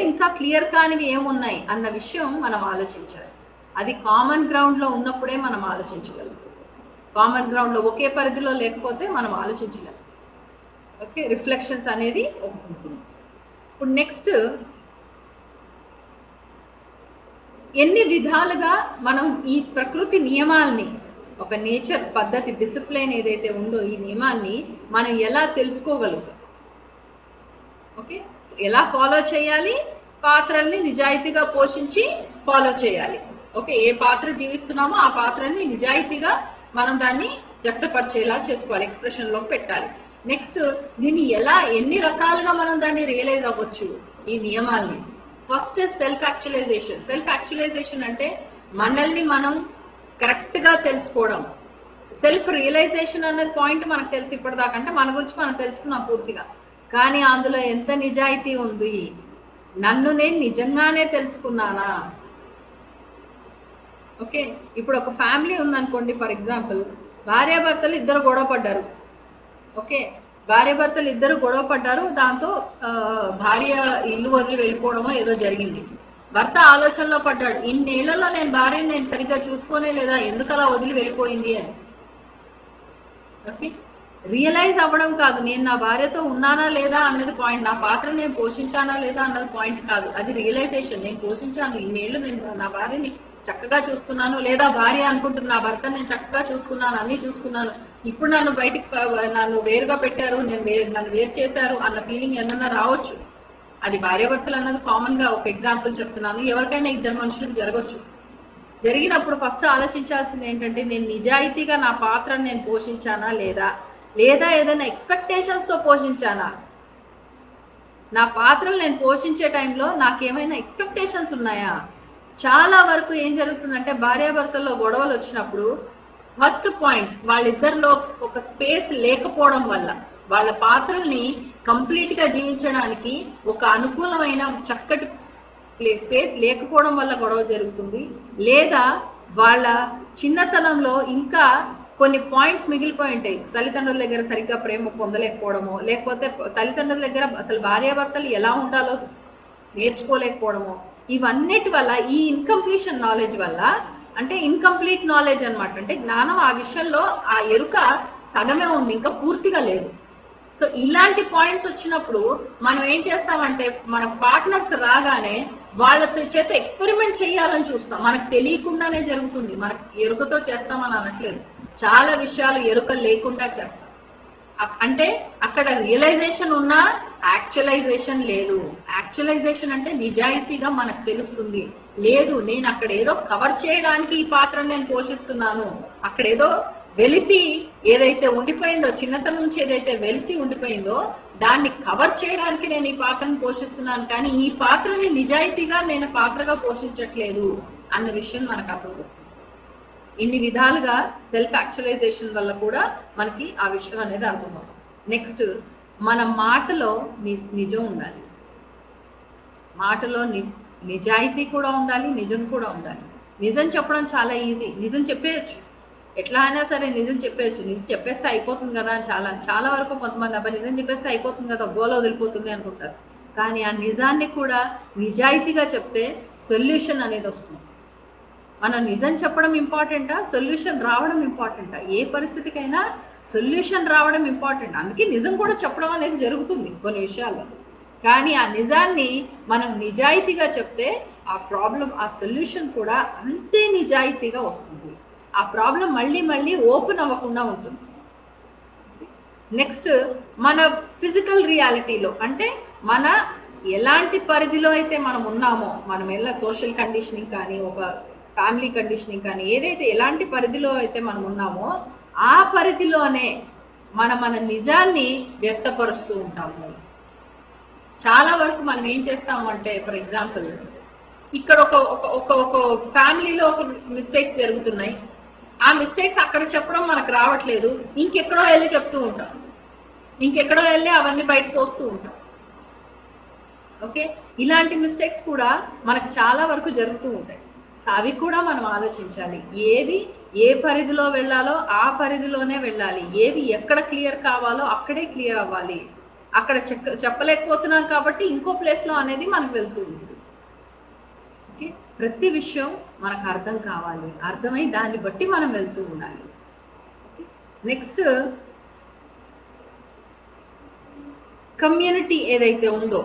ఇంకా క్లియర్ కానివి ఏమున్నాయి అన్న విషయం మనం ఆలోచించాలి. అది కామన్ గ్రౌండ్ లో ఉన్నప్పుడే మనం ఆలోచించగలం. కామన్ గ్రౌండ్ లో ఒకే పరిధిలో లేకపోతే మనం ఆలోచించలేం. ఓకే, రిఫ్లెక్షన్స్ అనేది ఉంటుంది. ఇప్పుడు నెక్స్ట్, ఎన్ని విధాలుగా మనం ఈ ప్రకృతి నియమాల్ని, ఒక నేచర్ పద్ధతి, డిసిప్లిన్ ఏదైతే ఉందో ఈ నియమాన్ని మనం ఎలా తెలుసుకోగలుగుతాం. ఓకే, ఎలా ఫాలో చేయాలి, పాత్రల్ని నిజాయితీగా పోషించి ఫాలో చేయాలి. ఓకే, ఏ పాత్ర జీవిస్తున్నామో ఆ పాత్రని నిజాయితీగా మనం దాన్ని వ్యక్తపరిచేలా చేసుకోవాలి, ఎక్స్ప్రెషన్ లో పెట్టాలి. నెక్స్ట్, దీన్ని ఎన్ని రకాలుగా మనం దాన్ని రియలైజ్ అవ్వచ్చు ఈ నియమాల్ని. First self actualization. Self actualization అంటే మనల్ని మనం కరెక్ట్ గా తెలుసుకోవడం. సెల్ఫ్ రియలైజేషన్ అనే పాయింట్ మనకు తెలిసి ఇప్పటిదాకా, అంటే మన గురించి మనం తెలుసుకున్నాం పూర్తిగా, కానీ అందులో ఎంత నిజాయితీ ఉంది, నన్ను నేను నిజంగానే తెలుసుకున్నానా. ఓకే, ఇప్పుడు ఒక ఫ్యామిలీ ఉందనుకోండి, ఫర్ ఎగ్జాంపుల్ భార్యాభర్తలు ఇద్దరు గొడవ పడ్డారు. ఓకే, భార్యాభర్తలు ఇద్దరు గొడవ పడ్డారు, దాంతో భార్య ఇల్లు వదిలి వెళ్ళిపోవడమో ఏదో జరిగింది. భర్త ఆలోచనలో పడ్డాడు, ఇన్నేళ్లలో నేను భార్యని నేను సరిగ్గా చూసుకోనే లేదా, ఎందుకు అలా వదిలి వెళ్ళిపోయింది అని. ఓకే, రియలైజ్ అవ్వడం కాదు, నేను నా భార్యతో ఉన్నానా లేదా అన్నది పాయింట్, నా పాత్ర నేను పోషించానా లేదా అన్నది పాయింట్ కాదు, అది రియలైజేషన్. నేను పోషించాను, ఇన్నేళ్లు నేను నా భార్యని చక్కగా చూసుకున్నాను, లేదా భార్య అనుకుంటుంది నా భర్తను నేను చక్కగా చూసుకున్నాను, అన్ని చూసుకున్నాను, ఇప్పుడు నన్ను వేరుగా పెట్టారు, నన్ను వేరు చేశారు అన్న ఫీలింగ్ ఏమన్నా రావచ్చు. అది భార్యాభర్తలు అన్నది కామన్ గా ఒక ఎగ్జాంపుల్ చెప్తున్నాను, ఎవరికైనా ఇద్దరు మనుషులకు జరగచ్చు. జరిగినప్పుడు ఫస్ట్ ఆలోచించాల్సింది ఏంటంటే, నేను నిజాయితీగా నా పాత్రను నేను పోషించానా లేదా ఏదైనా ఎక్స్పెక్టేషన్స్ తో పోషించానా. నా పాత్రలు నేను పోషించే టైంలో నాకేమైనా ఎక్స్పెక్టేషన్స్ ఉన్నాయా. చాలా వరకు ఏం జరుగుతుందంటే, భార్యాభర్తల్లో గొడవలు వచ్చినప్పుడు ఫస్ట్ పాయింట్, వాళ్ళిద్దరిలో ఒక స్పేస్ లేకపోవడం వల్ల, వాళ్ళ పాత్రల్ని కంప్లీట్ గా జీవించడానికి ఒక అనుకూలమైన చక్కటి స్పేస్ లేకపోవడం వల్ల గొడవ జరుగుతుంది. లేదా వాళ్ళ చిన్నతనంలో ఇంకా కొన్ని పాయింట్స్ మిగిలిపోయి ఉంటాయి, తల్లిదండ్రుల దగ్గర సరిగ్గా ప్రేమ పొందలేకపోవడమో, లేకపోతే తల్లిదండ్రుల దగ్గర అసలు భార్యాభర్తలు ఎలా ఉండాలో నేర్చుకోలేకపోవడమో, ఇవన్నిటి వల్ల, ఈ ఇన్కంప్లీషన్ నాలెడ్జ్ వల్ల, అంటే ఇన్కంప్లీట్ నాలెడ్జ్ అనమాట, అంటే జ్ఞానం ఆ విషయంలో ఆ ఎరుక సగమే ఉంది, ఇంకా పూర్తిగా లేదు. సో ఇలాంటి పాయింట్స్ వచ్చినప్పుడు మనం ఏం చేస్తామంటే, మన పార్ట్నర్స్ రాగానే వాళ్ళ చేత ఎక్స్పెరిమెంట్ చేయాలని చూస్తాం. మనకు తెలియకుండానే జరుగుతుంది, మనకు ఎరుకతో చేస్తామని అనట్లేదు, చాలా విషయాలు ఎరుక లేకుండా చేస్తాం. అంటే అక్కడ రియలైజేషన్ ఉన్నా యాక్చువలైజేషన్ లేదు. యాక్చువలైజేషన్ అంటే నిజాయితీగా మనకు తెలుస్తుంది, లేదు నేను అక్కడ ఏదో కవర్ చేయడానికి ఈ పాత్రను నేను పోషిస్తున్నాను, అక్కడ ఏదో వెలితి ఏదైతే ఉండిపోయిందో, చిన్నతనం నుంచి ఏదైతే వెలితి ఉండిపోయిందో దాన్ని కవర్ చేయడానికి నేను ఈ పాత్రను పోషిస్తున్నాను, కానీ ఈ పాత్రని నిజాయితీగా నేను పాత్రగా పోషించట్లేదు అన్న విషయం మనకు అర్థమవుతుంది. ఇన్ని విధాలుగా సెల్ఫ్ యాక్చువలైజేషన్ వల్ల కూడా మనకి ఆ విషయం అనేది అర్థమవుతుంది. నెక్స్ట్, మన మాటలో నిజం ఉండాలి. మాటలో నిజాయితీ కూడా ఉండాలి, నిజం కూడా ఉండాలి. నిజం చెప్పడం చాలా ఈజీ, నిజం చెప్పేయచ్చు, ఎట్లా అయినా సరే నిజం చెప్పేయచ్చు, నిజం చెప్పేస్తే అయిపోతుంది కదా అని చాలా వరకు కొంతమంది అబ్బాయి నిజం చెప్పేస్తే అయిపోతుంది కదా, గోల వదిలిపోతుంది అనుకుంటారు. కానీ ఆ నిజాన్ని కూడా నిజాయితీగా చెప్తే సొల్యూషన్ అనేది వస్తుంది. మనం నిజం చెప్పడం ఇంపార్టెంటా, సొల్యూషన్ రావడం ఇంపార్టెంటా? ఏ పరిస్థితికైనా సొల్యూషన్ రావడం ఇంపార్టెంట్. అందుకే నిజం కూడా చెప్పడం అనేది జరుగుతుంది కొన్ని విషయాల్లో. కానీ ఆ నిజాన్ని మనం నిజాయితీగా చెప్తే ఆ ప్రాబ్లం, ఆ సొల్యూషన్ కూడా అంతే నిజాయితీగా వస్తుంది. ఆ ప్రాబ్లం మళ్ళీ ఓపెన్ అవ్వకుండా ఉంటుంది. నెక్స్ట్, మన ఫిజికల్ రియాలిటీలో, అంటే మన ఎలాంటి పరిధిలో అయితే మనం ఉన్నామో, మనం ఎలా సోషల్ కండిషనింగ్ కానీ ఒక ఫ్యామిలీ కండిషనింగ్ కానీ ఏదైతే ఎలాంటి పరిధిలో అయితే మనం ఉన్నామో ఆ పరిధిలోనే మన నిజాన్ని వ్యక్తపరుస్తూ ఉంటాము. చాలా వరకు మనం ఏం చేస్తాము అంటే, ఫర్ ఎగ్జాంపుల్ ఇక్కడ ఒక ఒక ఒక ఫ్యామిలీలో ఒక మిస్టేక్స్ జరుగుతున్నాయి. ఆ మిస్టేక్స్ అక్కడ చెప్పడం మనకు రావట్లేదు, ఇంకెక్కడో వెళ్ళి చెప్తూ ఉంటాం, ఇంకెక్కడో వెళ్ళి అవన్నీ బయట తోస్తూ ఉంటాం. ఓకే, ఇలాంటి మిస్టేక్స్ కూడా మనకు చాలా వరకు జరుగుతూ ఉంటాయి. సో అవి కూడా మనం ఆలోచించాలి. ఏది ఏ పరిధిలో వెళ్ళాలో ఆ పరిధిలోనే వెళ్ళాలి. ఏవి ఎక్కడ క్లియర్ కావాలో అక్కడే క్లియర్ అవ్వాలి. అక్కడ చెప్పలేకపోతున్నాం కాబట్టి ఇంకో ప్లేస్లో అనేది మనకు వెళ్తూ ఉంటుంది. ఓకే, ప్రతి విషయం మనకు అర్థం కావాలి, అర్థమై దాన్ని బట్టి మనం వెళ్తూ ఉండాలి. నెక్స్ట్, కమ్యూనిటీ ఏదైతే ఉందో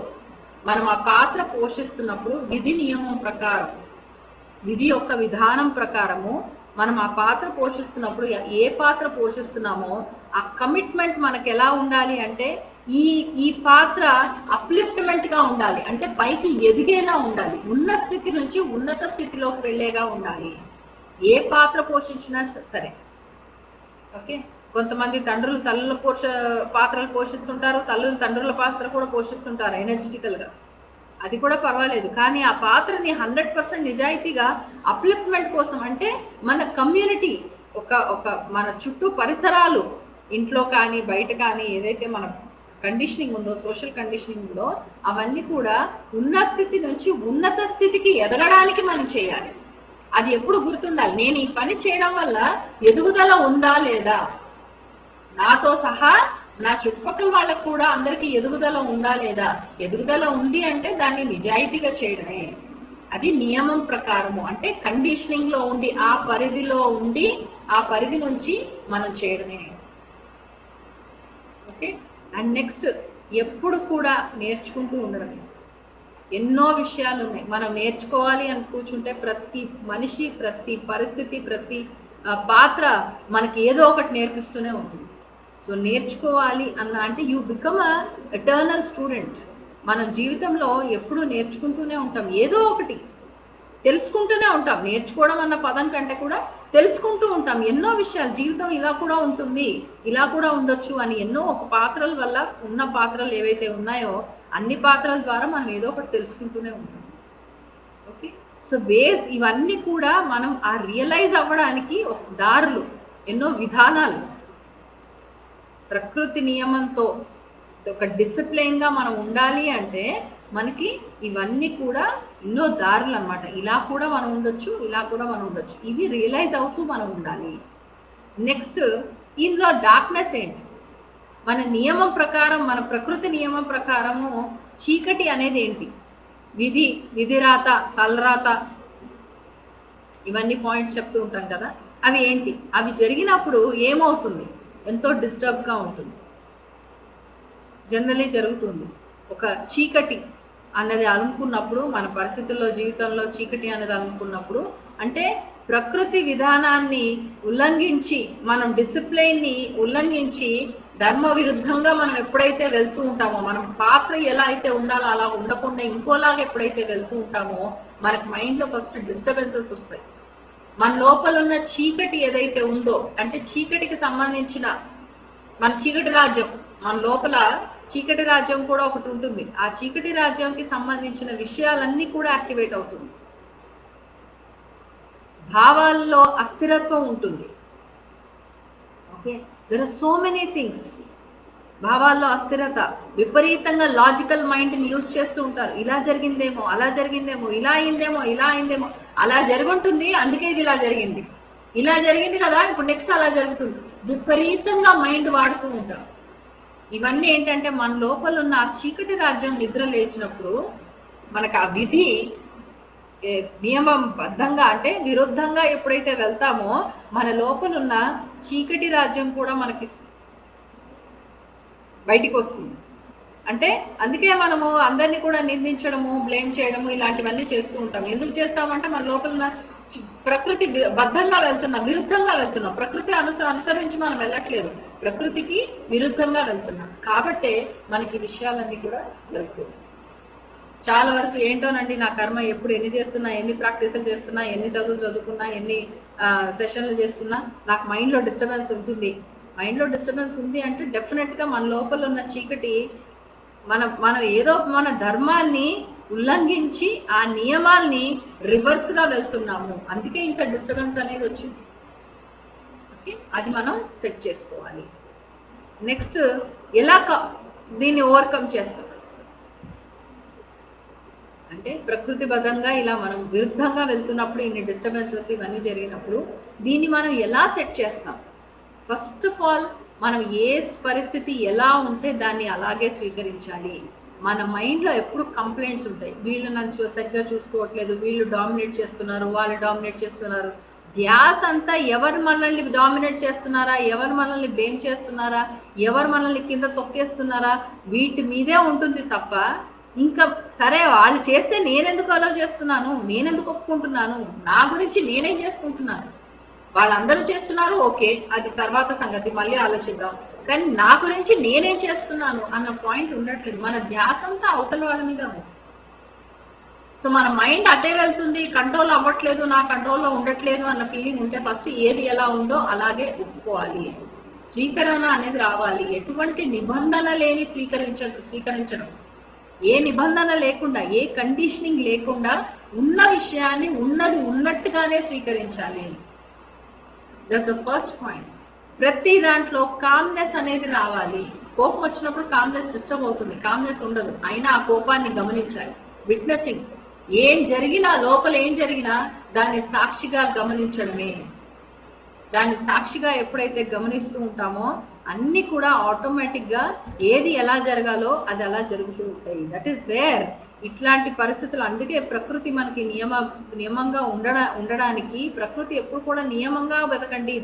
మనం ఆ పాత్ర పోషిస్తున్నప్పుడు విధి నియమం ప్రకారం, విధి యొక్క విధానం ప్రకారము మనం ఆ పాత్ర పోషిస్తున్నప్పుడు ఏ పాత్ర పోషిస్తున్నామో ఆ కమిట్మెంట్ మనకు ఎలా ఉండాలి అంటే ఈ పాత్ర అప్లిఫ్ట్మెంట్ గా ఉండాలి, అంటే పైకి ఎదిగేలా ఉండాలి, ఉన్న స్థితి నుంచి ఉన్నత స్థితిలోకి వెళ్ళేగా ఉండాలి. ఏ పాత్ర పోషించినా సరే. ఓకే, కొంతమంది తండ్రులు తల్లుల పాత్రలు పోషిస్తుంటారు, తల్లులు తండ్రుల పాత్ర కూడా పోషిస్తుంటారు ఎనర్జెటికల్ గా, అది కూడా పర్వాలేదు. కానీ ఆ పాత్రని 100% నిజాయితీగా అప్లిఫ్ట్మెంట్ కోసం, అంటే మన కమ్యూనిటీ ఒక మన చుట్టూ పరిసరాలు, ఇంట్లో కానీ బయట కానీ ఏదైతే మన కండిషనింగ్ ఉందో, సోషల్ కండిషనింగ్ ఉందో, అవన్నీ కూడా ఉన్న స్థితి నుంచి ఉన్నత స్థితికి ఎదగడానికి మనం చేయాలి. అది ఎప్పుడు గుర్తుండాలి. నేను ఈ పని చేయడం వల్ల ఎదుగుదల ఉందా లేదా, నాతో సహా నా చుట్టుపక్కల వాళ్ళకు కూడా అందరికీ ఎదుగుదల ఉందా లేదా. ఎదుగుదల ఉంది అంటే దాన్ని నిజాయితీగా చేయడమే, అది నియమం ప్రకారము, అంటే కండిషనింగ్ లో ఉండి ఆ పరిధిలో ఉండి ఆ పరిధి నుంచి మనం చేయడమే. ఓకే, అండ్ నెక్స్ట్, ఎప్పుడు కూడా నేర్చుకుంటూ ఉండడమే. ఎన్నో విషయాలు ఉన్నాయి మనం నేర్చుకోవాలి అని కూర్చుంటే. ప్రతి మనిషి, ప్రతి పరిస్థితి, ప్రతి పాత్ర మనకి ఏదో ఒకటి నేర్పిస్తూనే ఉంటుంది. సో నేర్చుకోవాలి అన్న అంటే you become a eternal student. మనం జీవితంలో ఎప్పుడూ నేర్చుకుంటూనే ఉంటాం, ఏదో ఒకటి తెలుసుకుంటూనే ఉంటాం. నేర్చుకోవడం అన్న పదం కంటే కూడా తెలుసుకుంటూ ఉంటాం ఎన్నో విషయాలు. జీవితం ఇలా కూడా ఉంటుంది, ఇలా కూడా ఉండొచ్చు అని ఎన్నో ఒక పాత్రల వల్ల, ఉన్న పాత్రలు ఏవైతే ఉన్నాయో అన్ని పాత్రల ద్వారా మనం ఏదో ఒకటి తెలుసుకుంటూనే ఉంటాం. ఓకే, సో ఇవన్నీ కూడా మనం ఆ రియలైజ్ అవ్వడానికి ఒక దారులు, ఎన్నో విధానాలు. ప్రకృతి నియమంతో ఒక డిసిప్లైన్ గా మనం ఉండాలి అంటే మనకి ఇవన్నీ కూడా ఎన్నో దారులు అన్నమాట. ఇలా కూడా మనం ఉండొచ్చు, ఇలా కూడా మనం ఉండొచ్చు, ఇవి రియలైజ్ అవుతూ మనం ఉండాలి. నెక్స్ట్, ఇందులో డార్క్నెస్ ఏంటి? మన నియమం ప్రకారం, మన ప్రకృతి నియమం ప్రకారము చీకటి అనేది ఏంటి? విధిరాత, తలరాత, ఇవన్నీ పాయింట్స్ చెప్తూ ఉంటాం కదా. అవి ఏంటి? అవి జరిగినప్పుడు ఏమవుతుంది? ఎంతో డిస్టర్బ్గా ఉంటుంది. జనరలీ జరుగుతుంది. ఒక చీకటి అన్నది అనుకున్నప్పుడు, మన పరిస్థితుల్లో జీవితంలో చీకటి అనేది అనుకున్నప్పుడు, అంటే ప్రకృతి విధానాన్ని ఉల్లంఘించి, మనం డిసిప్లైన్ని ఉల్లంఘించి ధర్మ విరుద్ధంగా మనం ఎప్పుడైతే వెళ్తూ ఉంటామో, మనం పాత్ర ఎలా అయితే ఉండాలో అలా ఉండకుండా ఇంకోలాగా ఎప్పుడైతే వెళ్తూ ఉంటామో మనకు మైండ్లో ఫస్ట్ డిస్టర్బెన్సెస్ వస్తాయి. మన లోపల ఉన్న చీకటి ఏదైతే ఉందో, అంటే చీకటికి సంబంధించిన మన చీకటి రాజ్యం, మన లోపల చీకటి రాజ్యం కూడా ఒకటి ఉంటుంది. ఆ చీకటి రాజ్యంకి సంబంధించిన విషయాలన్నీ కూడా యాక్టివేట్ అవుతుంది. భావాల్లో అస్థిరత్వం ఉంటుంది. Okay, there are so many things. భావాల్లో అస్థిరత, విపరీతంగా లాజికల్ మైండ్ని యూజ్ చేస్తూ ఉంటారు. ఇలా జరిగిందేమో, అలా జరిగిందేమో, ఇలా అయిందేమో, ఇలా అయిందేమో, అలా జరుగుంటుంది అందుకే ఇది ఇలా జరిగింది, ఇలా జరిగింది కదా ఇప్పుడు నెక్స్ట్ అలా జరుగుతుంది. విపరీతంగా మైండ్ వాడుతూ ఉంటారు. ఇవన్నీ ఏంటంటే మన లోపల ఉన్న ఆ చీకటి రాజ్యం నిద్ర లేచినప్పుడు మనకు ఆ విధి నియమం బద్ధంగా, అంటే విరుద్ధంగా ఎప్పుడైతే వెళ్తామో మన లోపల ఉన్న చీకటి రాజ్యం కూడా మనకి బయటికి వస్తుంది. అంటే అందుకే మనము అందరినీ కూడా నిందించడము, బ్లేమ్ చేయడము, ఇలాంటివన్నీ చేస్తూ ఉంటాం. ఎందుకు చేస్తామంటే మన లోపల ప్రకృతి బద్ధంగా వెళ్తున్నాం, విరుద్ధంగా వెళ్తున్నాం. ప్రకృతి అనుసరించి మనం వెళ్ళట్లేదు, ప్రకృతికి విరుద్ధంగా వెళ్తున్నాం. కాబట్టే మనకి విషయాలన్నీ కూడా జరుగుతుంది. చాలా వరకు ఏంటోనండి, నా కర్మ ఎప్పుడు ఎన్ని చేస్తున్నా, ఎన్ని ప్రాక్టీసులు చేస్తున్నా, ఎన్ని చదువులు చదువుకున్నా, ఎన్ని సెషన్లు చేసుకున్నా నాకు మైండ్లో డిస్టర్బెన్స్ ఉంటుంది. మైండ్లో డిస్టర్బెన్స్ ఉంది అంటే డెఫినెట్గా మన లోపల ఉన్న చీకటి, మనం ఏదో మన ధర్మాన్ని ఉల్లంఘించి ఆ నియమాల్ని రివర్స్గా వెళ్తున్నాము. అందుకే ఇంత డిస్టర్బెన్స్ అనేది వచ్చింది. ఓకే, అది మనం సెట్ చేసుకోవాలి. నెక్స్ట్, ఎలా దీన్ని ఓవర్కమ్ చేస్తాం అంటే ప్రకృతిబద్ధంగా ఇలా మనం విరుద్ధంగా వెళ్తున్నప్పుడు, ఇన్ని డిస్టర్బెన్సెస్ ఇవన్నీ జరిగినప్పుడు దీన్ని మనం ఎలా సెట్ చేస్తాం? ఫస్ట్ ఆఫ్ ఆల్, మనం ఏ పరిస్థితి ఎలా ఉంటే దాన్ని అలాగే స్వీకరించాలి. మన మైండ్లో ఎప్పుడు కంప్లైంట్స్ ఉంటాయి. వీళ్ళు నన్ను సరిగ్గా చూసుకోవట్లేదు, వీళ్ళు డామినేట్ చేస్తున్నారు, వాళ్ళు డామినేట్ చేస్తున్నారు. ధ్యాస అంతా ఎవరు మనల్ని డామినేట్ చేస్తున్నారా, ఎవరు మనల్ని బ్లేమ్ చేస్తున్నారా, ఎవరు మనల్ని కింద తొక్కేస్తున్నారా, వీటి మీదే ఉంటుంది తప్ప ఇంకా సరే వాళ్ళు చేస్తే నేనెందుకు అలౌ చేస్తున్నాను, నేనెందుకు ఒప్పుకుంటున్నాను, నా గురించి నేనేం చేసుకుంటున్నాను, వాళ్ళందరూ చేస్తున్నారు ఓకే, అది తర్వాత సంగతి, మళ్ళీ ఆలోచిద్దాం. కానీ నా గురించి నేనేం చేస్తున్నాను అన్న పాయింట్ ఉండట్లేదు. మన ధ్యాస అంతా అవతల వాళ్ళ మీద ఉంది. సో మన మైండ్ అటే వెళ్తుంది, కంట్రోల్ అవ్వట్లేదు, నా కంట్రోల్లో ఉండట్లేదు అన్న ఫీలింగ్ ఉంటే ఫస్ట్ ఏది ఎలా ఉందో అలాగే ఒప్పుకోవాలి. స్వీకరణ అనేది రావాలి. ఎటువంటి నిబంధన లేని స్వీకరించడం, ఏ నిబంధన లేకుండా, ఏ కండిషనింగ్ లేకుండా ఉన్న విషయాన్ని ఉన్నది ఉన్నట్టుగానే స్వీకరించాలి. That's the first point. ప్రతి దాంట్లో కామ్నెస్ అనేది రావాలి. కోపం వచ్చినప్పుడు కామ్నెస్ డిస్టర్బ్ అవుతుంది, కామ్నెస్ ఉండదు. అయినా ఆ కోపాన్ని గమనించాలి. విట్నెసింగ్, ఏం జరిగినా, లోపల ఏం జరిగినా దాన్ని సాక్షిగా గమనించడమే. దాన్ని సాక్షిగా ఎప్పుడైతే గమనిస్తూ ఉంటామో అన్ని కూడా ఆటోమేటిక్గా ఏది ఎలా జరగాలో అది అలా జరుగుతూ ఉంటాయి. దట్ ఈస్ వేర్ ఇట్లాంటి పరిస్థితులు. అందుకే ప్రకృతి మనకి నియమంగా ఉండడానికి ప్రకృతి ఎప్పుడు కూడా నియమంగా వెతకండి.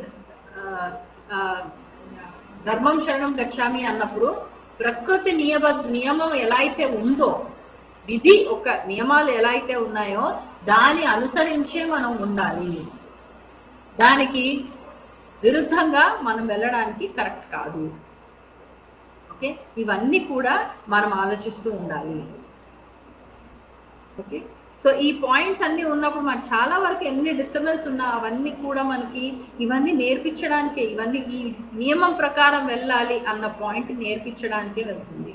ధర్మం శరణం గచ్చామి అన్నప్పుడు ప్రకృతి నియమం ఎలా అయితే ఉందో, విధి ఒక నియమాలు ఎలా అయితే ఉన్నాయో దాన్ని అనుసరించే మనం ఉండాలి. దానికి విరుద్ధంగా మనం వెళ్ళడానికి కరెక్ట్ కాదు. ఓకే, ఇవన్నీ కూడా మనం ఆలోచిస్తూ ఉండాలి. ఓకే, సో ఈ పాయింట్స్ అన్నీ ఉన్నప్పుడు మనకు చాలా వరకు ఎన్ని డిస్టర్బెన్స్ ఉన్నా అవన్నీ కూడా మనకి ఇవన్నీ నేర్పించడానికే, ఇవన్నీ ఈ నియమం ప్రకారం వెళ్ళాలి అన్న పాయింట్ నేర్పించడానికే వెళ్తుంది.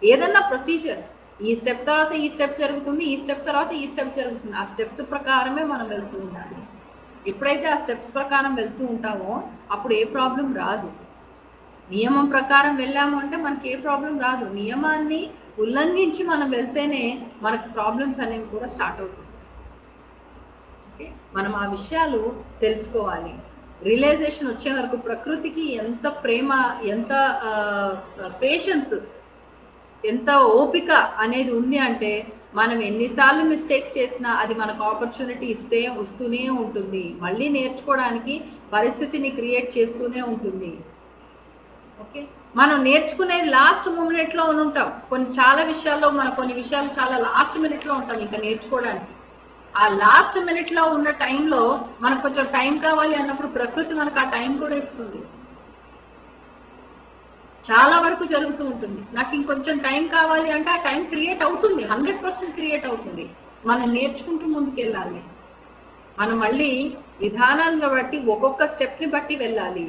ఏదన్నా ప్రొసీజర్, ఈ స్టెప్ తర్వాత ఈ స్టెప్ జరుగుతుంది, ఈ స్టెప్ తర్వాత ఈ స్టెప్ జరుగుతుంది, ఆ స్టెప్స్ ప్రకారమే మనం వెళ్తూ ఉండాలి. ఎప్పుడైతే ఆ స్టెప్స్ ప్రకారం వెళ్తూ ఉంటామో అప్పుడు ఏ ప్రాబ్లం రాదు. నియమం ప్రకారం వెళ్ళాము అంటే మనకి ఏ ప్రాబ్లం రాదు. నియమాన్ని ఉల్లంఘించి మనం వెళ్తేనే మనకు ప్రాబ్లమ్స్ అనేవి కూడా స్టార్ట్ అవుతుంది. ఓకే, మనం ఆ విషయాలు తెలుసుకోవాలి. రియలైజేషన్ వచ్చే వరకు ప్రకృతికి ఎంత ప్రేమ, ఎంత పేషెన్స్, ఎంత ఓపిక అనేది ఉంది అంటే మనం ఎన్నిసార్లు మిస్టేక్స్ చేసినా అది మనకు ఆపర్చునిటీ వస్తూనే ఉంటుంది. మళ్ళీ నేర్చుకోవడానికి పరిస్థితిని క్రియేట్ చేస్తూనే ఉంటుంది. ఓకే, మనం నేర్చుకునేది లాస్ట్ మినిట్లో ఉంటాం. చాలా విషయాల్లో కొన్ని విషయాలు చాలా లాస్ట్ మినిట్లో ఉంటాం ఇంకా నేర్చుకోవడానికి. ఆ లాస్ట్ మినిట్లో ఉన్న టైంలో మనకు కొంచెం టైం కావాలి అన్నప్పుడు ప్రకృతి మనకు ఆ టైం కూడా ఇస్తుంది. చాలా వరకు జరుగుతూ ఉంటుంది. నాకు ఇంకొంచెం టైం కావాలి అంటే ఆ టైం క్రియేట్ అవుతుంది, 100% క్రియేట్ అవుతుంది. మనం నేర్చుకుంటూ ముందుకెళ్ళాలి. మనం మళ్ళీ విధానాన్ని బట్టి ఒక్కొక్క స్టెప్ని బట్టి వెళ్ళాలి.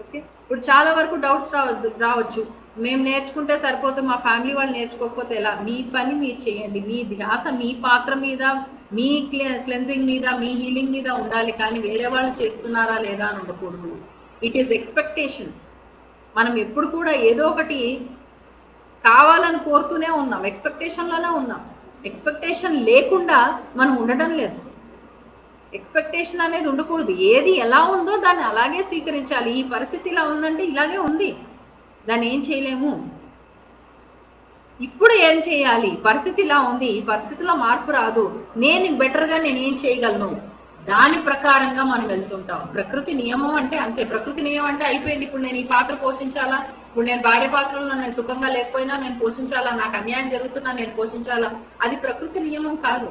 ఓకే, ఇప్పుడు చాలా వరకు డౌట్స్ రావచ్చు. మేము నేర్చుకుంటే సరిపోతే మా ఫ్యామిలీ వాళ్ళు నేర్చుకోకపోతే ఎలా? మీ పని మీరు చేయండి. మీ ధ్యాస మీ పాత్ర మీద, మీ క్లెన్జింగ్ మీద, మీ హీలింగ్ మీద ఉండాలి. కానీ వేరే వాళ్ళు చేస్తున్నారా లేదా అని ఉండకూడదు. It is expectation. మనం ఎప్పుడు కూడా ఏదో ఒకటి కావాలని కోరుతూనే ఉన్నాం, ఎక్స్పెక్టేషన్లోనే ఉన్నాం. ఎక్స్పెక్టేషన్ లేకుండా మనం ఉండడం లేదు. ఎక్స్పెక్టేషన్ అనేది ఉండకూడదు. ఏది ఎలా ఉందో దాన్ని అలాగే స్వీకరించాలి. ఈ పరిస్థితి ఇలా ఉందంటే ఇలాగే ఉంది, దాన్ని ఏం చేయలేము. ఇప్పుడు ఏం చేయాలి? పరిస్థితి ఇలా ఉంది, ఈ పరిస్థితిలో మార్పు రాదు, నేను బెటర్గా నేనేం చేయగలను, దాని ప్రకారంగా మనం వెళ్తుంటాం. ప్రకృతి నియమం అంటే అంతే. ప్రకృతి నియమం అంటే అయిపోయింది, ఇప్పుడు నేను ఈ పాత్ర పోషించాలా, ఇప్పుడు నేను భార్య పాత్రలో నేను సుఖంగా లేకపోయినా నేను పోషించాలా, నాకు అన్యాయం జరుగుతున్నా నేను పోషించాలా, అది ప్రకృతి నియమం కాదు.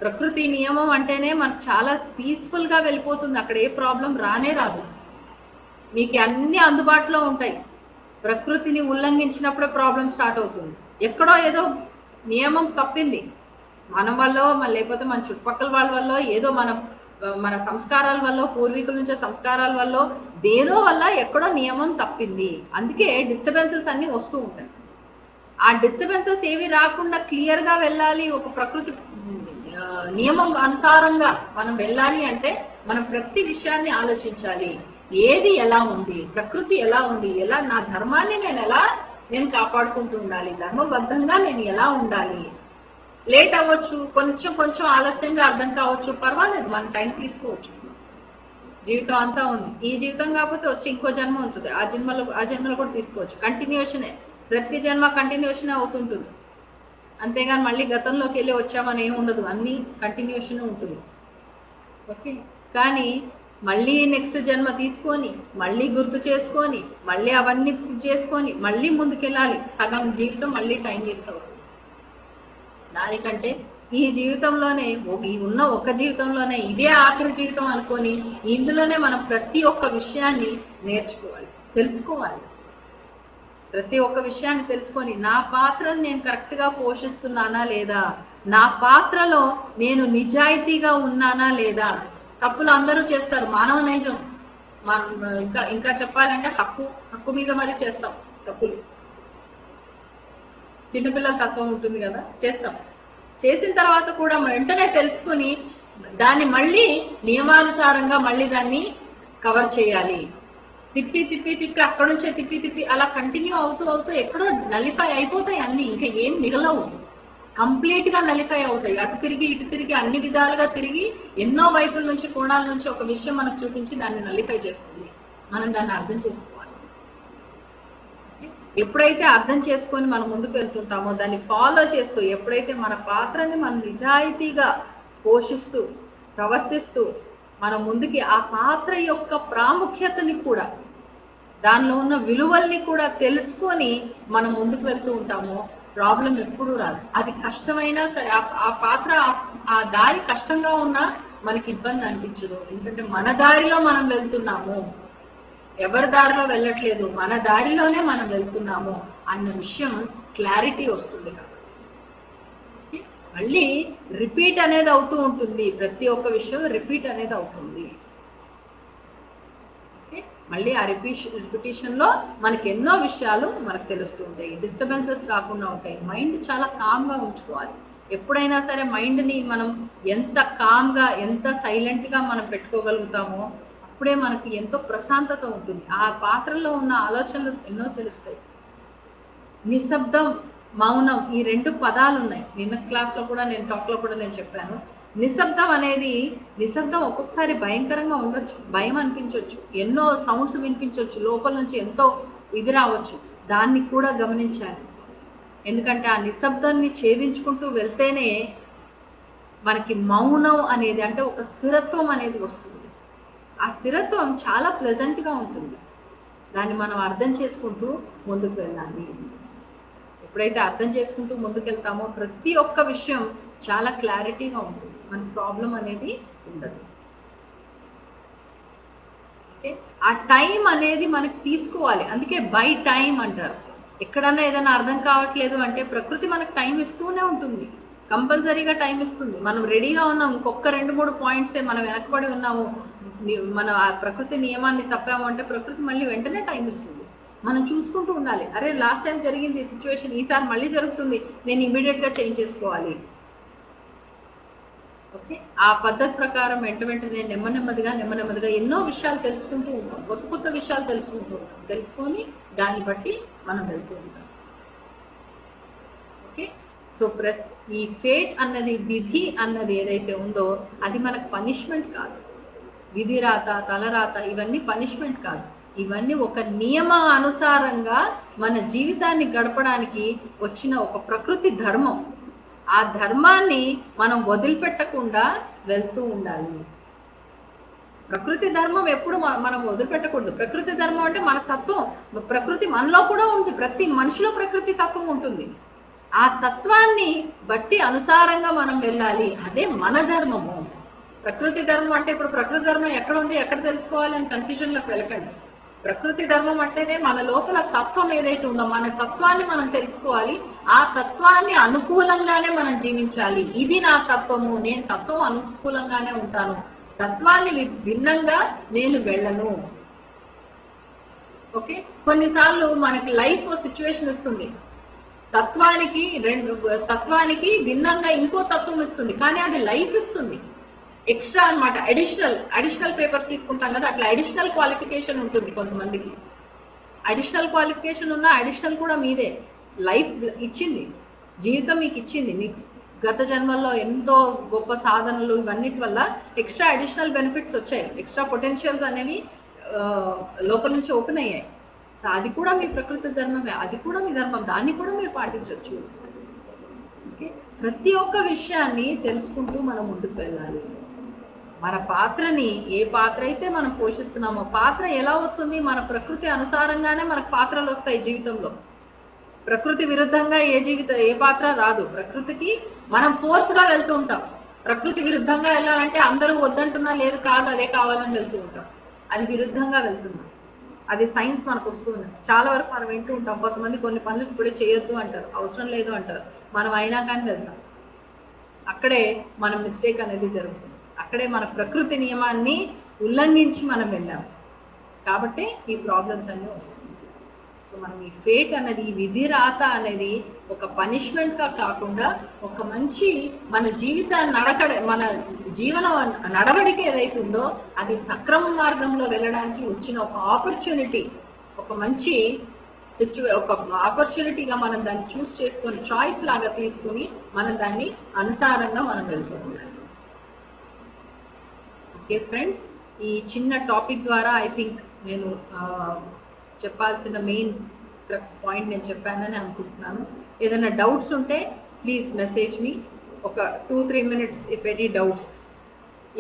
ప్రకృతి నియమం అంటేనే మనకు చాలా పీస్ఫుల్గా వెళ్ళిపోతుంది, అక్కడ ఏ ప్రాబ్లం రానే రాదు, మీకు అన్ని అందుబాటులో ఉంటాయి. ప్రకృతిని ఉల్లంఘించినప్పుడే ప్రాబ్లం స్టార్ట్ అవుతుంది. ఎక్కడో ఏదో నియమం తప్పింది మన వల్ల, లేకపోతే మన చుట్టుపక్కల వాళ్ళ వల్ల, ఏదో మన సంస్కారాల వల్ల, పూర్వీకుల నుంచే సంస్కారాల వల్ల, దేదో వల్ల ఎక్కడో నియమం తప్పింది. అందుకే డిస్టర్బెన్సెస్ అన్నీ వస్తూ ఉంటాయి. ఆ డిస్టర్బెన్సెస్ ఏవి రాకుండా క్లియర్గా వెళ్ళాలి, ఒక ప్రకృతి నియమం అనుసారంగా మనం వెళ్ళాలి అంటే మనం ప్రతి విషయాన్ని ఆలోచించాలి. ఏది ఎలా ఉంది, ప్రకృతి ఎలా ఉంది, ఎలా నా ధర్మాన్ని నేను కాపాడుకుంటూ ఉండాలి, ధర్మబద్ధంగా నేను ఎలా ఉండాలి. లేట్ అవ్వచ్చు, కొంచెం ఆలస్యంగా అర్థం కావచ్చు, పర్వాలేదు, మన టైం తీసుకోవచ్చు. జీవితం అంతా ఉంది, ఈ జీవితం కాకపోతే వచ్చి ఇంకో జన్మ ఉంటుంది, ఆ జన్మలో కూడా తీసుకోవచ్చు. కంటిన్యూషనే, ప్రతి జన్మ కంటిన్యూషన్ అవుతుంటుంది. అంతేగాని మళ్ళీ గతంలోకి వెళ్ళి వచ్చామని ఏమి ఉండదు, అన్నీ కంటిన్యూషన్ ఉంటుంది. ఓకే, కానీ మళ్ళీ నెక్స్ట్ జన్మ తీసుకొని, మళ్ళీ గుర్తు చేసుకొని, మళ్ళీ అవన్నీ చేసుకొని మళ్ళీ ముందుకెళ్ళాలి. సగం జీవితం మళ్ళీ టైం వేస్ట్ అవుతుంది. దానికంటే ఈ జీవితంలోనే, ఉన్న ఒక జీవితంలోనే ఇదే ఆఖరి జీవితం అనుకొని ఇందులోనే మనం ప్రతి ఒక్క విషయాన్ని నేర్చుకోవాలి, తెలుసుకోవాలి. ప్రతి ఒక్క విషయాన్ని తెలుసుకొని నా పాత్రను నేను కరెక్ట్గా పోషిస్తున్నానా లేదా, నా పాత్రలో నేను నిజాయితీగా ఉన్నానా లేదా. తప్పులు అందరూ చేస్తారు, మానవ నైజం. ఇంకా చెప్పాలంటే హక్కు మీద మరి చేస్తాం తప్పులు. చిన్నపిల్లల తత్వం ఉంటుంది కదా, చేస్తాం. చేసిన తర్వాత కూడా వెంటనే తెలుసుకుని దాన్ని మళ్ళీ నియమానుసారంగా మళ్ళీ దాన్ని కవర్ చేయాలి. తిప్పి అక్కడ నుంచే తిప్పి అలా కంటిన్యూ అవుతూ ఎక్కడో నలిఫై అయిపోతాయి అన్ని, ఇంకా ఏం మిగలవు, కంప్లీట్ గా నలిఫై అవుతాయి. అటు తిరిగి ఇటు తిరిగి అన్ని విధాలుగా తిరిగి ఎన్నో వైపుల నుంచి, కోణాల నుంచి ఒక విషయం మనకు చూపించి దాన్ని నలిఫై చేస్తుంది. మనం దాన్ని అర్థం చేసుకోవాలి. ఎప్పుడైతే అర్థం చేసుకొని మనం ముందుకు వెళ్తుంటామో, దాన్ని ఫాలో చేస్తూ, ఎప్పుడైతే మన పాత్రని మనం నిజాయితీగా పోషిస్తూ ప్రవర్తిస్తూ మనం ముందుకి ఆ పాత్ర యొక్క ప్రాముఖ్యతని కూడా, దానిలో ఉన్న విలువల్ని కూడా తెలుసుకొని మనం ముందుకు వెళ్తూ ఉంటామో ప్రాబ్లం ఎప్పుడూ రాదు. అది కష్టమైనా సరే, ఆ పాత్ర ఆ దారి కష్టంగా ఉన్నా మనకి ఇబ్బంది అనిపించదు. ఎందుకంటే మన దారిలో మనం వెళ్తున్నాము, ఎవరి దారిలో వెళ్ళట్లేదు, మన దారిలోనే మనం వెళ్తున్నాము అన్న విషయం క్లారిటీ వస్తుంది. కాబట్టి మళ్ళీ రిపీట్ అనేది అవుతూ ఉంటుంది, ప్రతి ఒక్క విషయం రిపీట్ అనేది అవుతుంది. మళ్ళీ ఆ రిపిటేషన్లో మనకి ఎన్నో విషయాలు మనకు తెలుస్తూ ఉంటాయి, డిస్టర్బెన్సెస్ రాకుండా ఉంటాయి. మైండ్ చాలా కామ్గా ఉంచుకోవాలి. ఎప్పుడైనా సరే మైండ్ని మనం ఎంత కామ్గా, ఎంత సైలెంట్గా మనం పెట్టుకోగలుగుతామో అప్పుడే మనకి ఎంతో ప్రశాంతత ఉంటుంది. ఆ పాత్రలో ఉన్న ఆలోచనలు ఎన్నో తెలుస్తాయి. నిశ్శబ్దం, మౌనం, ఈ రెండు పదాలు ఉన్నాయి. నిన్న క్లాస్లో కూడా, టాక్లో కూడా నేను చెప్పాను. నిశ్శబ్దం ఒక్కొక్కసారి భయంకరంగా ఉండొచ్చు, భయం అనిపించవచ్చు, ఎన్నో సౌండ్స్ వినిపించవచ్చు, లోపల నుంచి ఎంతో ఇది రావచ్చు. దాన్ని కూడా గమనించాలి. ఎందుకంటే ఆ నిశ్శబ్దాన్ని ఛేదించుకుంటూ వెళ్తేనే మనకి మౌనం అనేది, అంటే ఒక స్థిరత్వం అనేది వస్తుంది. ఆ స్థిరత్వం చాలా ప్లెజెంట్గా ఉంటుంది. దాన్ని మనం అర్థం చేసుకుంటూ ముందుకు వెళ్ళాలి. ఎప్పుడైతే అర్థం చేసుకుంటూ ముందుకెళ్తామో ప్రతి ఒక్క విషయం చాలా క్లారిటీగా ఉంటుంది, మనకి ప్రాబ్లం అనేది ఉండదు. ఓకే, ఆ టైం అనేది మనకి తీసుకోవాలి. అందుకే బై టైం అంటారు. ఎక్కడన్నా ఏదైనా అర్థం కావట్లేదు అంటే ప్రకృతి మనకు టైం ఇస్తూనే ఉంటుంది, కంపల్సరీగా టైం ఇస్తుంది. మనం రెడీగా ఉన్నాం, ఇంకొక 2-3 పాయింట్సే మనం వెనకబడి ఉన్నాము, మన ఆ ప్రకృతి నియమాన్ని తప్పాము అంటే ప్రకృతి మళ్ళీ వెంటనే టైం ఇస్తుంది. మనం చూసుకుంటూ ఉండాలి, అరే లాస్ట్ టైం జరిగింది సిచ్యువేషన్, ఈసారి మళ్ళీ జరుగుతుంది, నేను ఇమీడియట్గా చేంజ్ చేసుకోవాలి. ఓకే, ఆ పద్ధతి ప్రకారం వెంటనే నెమ్మదిగా ఎన్నో విషయాలు తెలుసుకుంటూ ఉంటాం, కొత్త విషయాలు తెలుసుకొని దాన్ని బట్టి మనం వెళ్తూ ఉంటాం. ఓకే, సో ఈ ఫేట్ అన్నది, విధి అన్నది ఏదైతే ఉందో అది మనకు పనిష్మెంట్ కాదు. విధి రాత, తలరాత ఇవన్నీ పనిష్మెంట్ కాదు, ఇవన్నీ ఒక నియమ అనుసారంగా మన జీవితాన్ని గడపడానికి వచ్చిన ఒక ప్రకృతి ధర్మం. ఆ ధర్మాన్ని మనం వదిలిపెట్టకుండా వెళ్తూ ఉండాలి. ప్రకృతి ధర్మం ఎప్పుడు మనం వదిలిపెట్టకూడదు. ప్రకృతి ధర్మం అంటే మన తత్వం, ప్రకృతి మనలో కూడా ఉంది, ప్రతి మనిషిలో ప్రకృతి తత్వం ఉంటుంది. ఆ తత్వాన్ని బట్టి అనుసారంగా మనం వెళ్ళాలి. అదే మన ధర్మము. ప్రకృతి ధర్మం అంటే ఇప్పుడు ప్రకృతి ధర్మం ఎక్కడ ఉంది, ఎక్కడ తెలుసుకోవాలి అని కన్ఫ్యూజన్లోకి వెళ్ళకండి. ప్రకృతి ధర్మం అంటేనే మన లోపల తత్వం ఏదైతే ఉందో మన తత్వాన్ని మనం తెలుసుకోవాలి. ఆ తత్వాన్ని అనుకూలంగానే మనం జీవించాలి. ఇది నా తత్వము, నేను తత్వం అనుకూలంగానే ఉంటాను, తత్వాన్ని భిన్నంగా నేను వెళ్ళను. ఓకే, కొన్నిసార్లు మనకి లైఫ్ సిచ్యువేషన్ ఇస్తుంది, తత్వానికి భిన్నంగా ఇంకో తత్వం ఇస్తుంది, కానీ అది లైఫ్ ఇస్తుంది ఎక్స్ట్రా అన్నమాట. అడిషనల్ పేపర్స్ తీసుకుంటాం కదా, అట్లా అడిషనల్ క్వాలిఫికేషన్ ఉంటుంది కొంతమందికి. అడిషనల్ క్వాలిఫికేషన్ ఉన్న అడిషనల్ కూడా మీదే. లైఫ్ ఇచ్చింది, జీవితం మీకు ఇచ్చింది, మీకు గత జన్మల్లో ఎంతో గొప్ప సాధనలు ఇవన్నిటి వల్ల ఎక్స్ట్రా అడిషనల్ బెనిఫిట్స్ వచ్చాయి, ఎక్స్ట్రా పొటెన్షియల్స్ అనేవి లోపల నుంచి ఓపెన్ అయ్యాయి. అది కూడా మీ ప్రకృతి ధర్మమే, అది కూడా మీ ధర్మం, దాన్ని కూడా మీరు పాటించవచ్చు. ఓకే, ప్రతి ఒక్క విషయాన్ని తెలుసుకుంటూ మనం ముందుకు వెళ్ళాలి. మన పాత్రని, ఏ పాత్ర అయితే మనం పోషిస్తున్నామో, పాత్ర ఎలా వస్తుంది, మన ప్రకృతి అనుసారంగానే మనకు పాత్రలు వస్తాయి జీవితంలో. ప్రకృతి విరుద్ధంగా ఏ పాత్ర రాదు. ప్రకృతికి మనం ఫోర్స్ గా వెళ్తూ ఉంటాం. ప్రకృతి విరుద్ధంగా వెళ్ళాలంటే అందరూ వద్దంటున్నా, లేదు కాదు అదే కావాలని వెళ్తూ ఉంటాం. అది విరుద్ధంగా వెళ్తున్నాం. అది సైన్స్ మనకు వస్తుంది. చాలా వరకు మనం వింటూ ఉంటాం, కొంతమంది కొన్ని పనులు ఇప్పుడే చేయొద్దు అంటారు, అవసరం లేదు అంటారు, మనం అయినా కానీ వెళ్తాం. అక్కడే మన మిస్టేక్ అనేది జరుగుతుంది. అక్కడే మన ప్రకృతి నియమాన్ని ఉల్లంఘించి మనం వెళ్ళాం కాబట్టి ఈ ప్రాబ్లమ్స్ అన్నీ వస్తుంది. సో మనం ఈ ఫేట్ అనేది, ఈ విధి రాత అనేది ఒక పనిష్మెంట్గా కాకుండా ఒక మంచి మన జీవితాన్ని మన జీవన నడవడిక ఏదైతే ఉందో అది సక్రమ మార్గంలో వెళ్ళడానికి వచ్చిన ఒక ఆపర్చునిటీ, ఒక మంచి ఒక ఆపర్చునిటీగా మనం దాన్ని చూస్ చేసుకొని, చాయిస్ లాగా తీసుకుని మనం దాన్ని అనుసారంగా మనం వెళ్తూ ఉండాలి. ఓకే ఫ్రెండ్స్, ఈ చిన్న టాపిక్ ద్వారా ఐ థింక్ నేను చెప్పాల్సిన మెయిన్ క్రక్స్ పాయింట్ నేను చెప్పానని అనుకుంటున్నాను. ఏదైనా డౌట్స్ ఉంటే ప్లీజ్ మెసేజ్ మీ. ఒక 2-3 minutes if any doubts.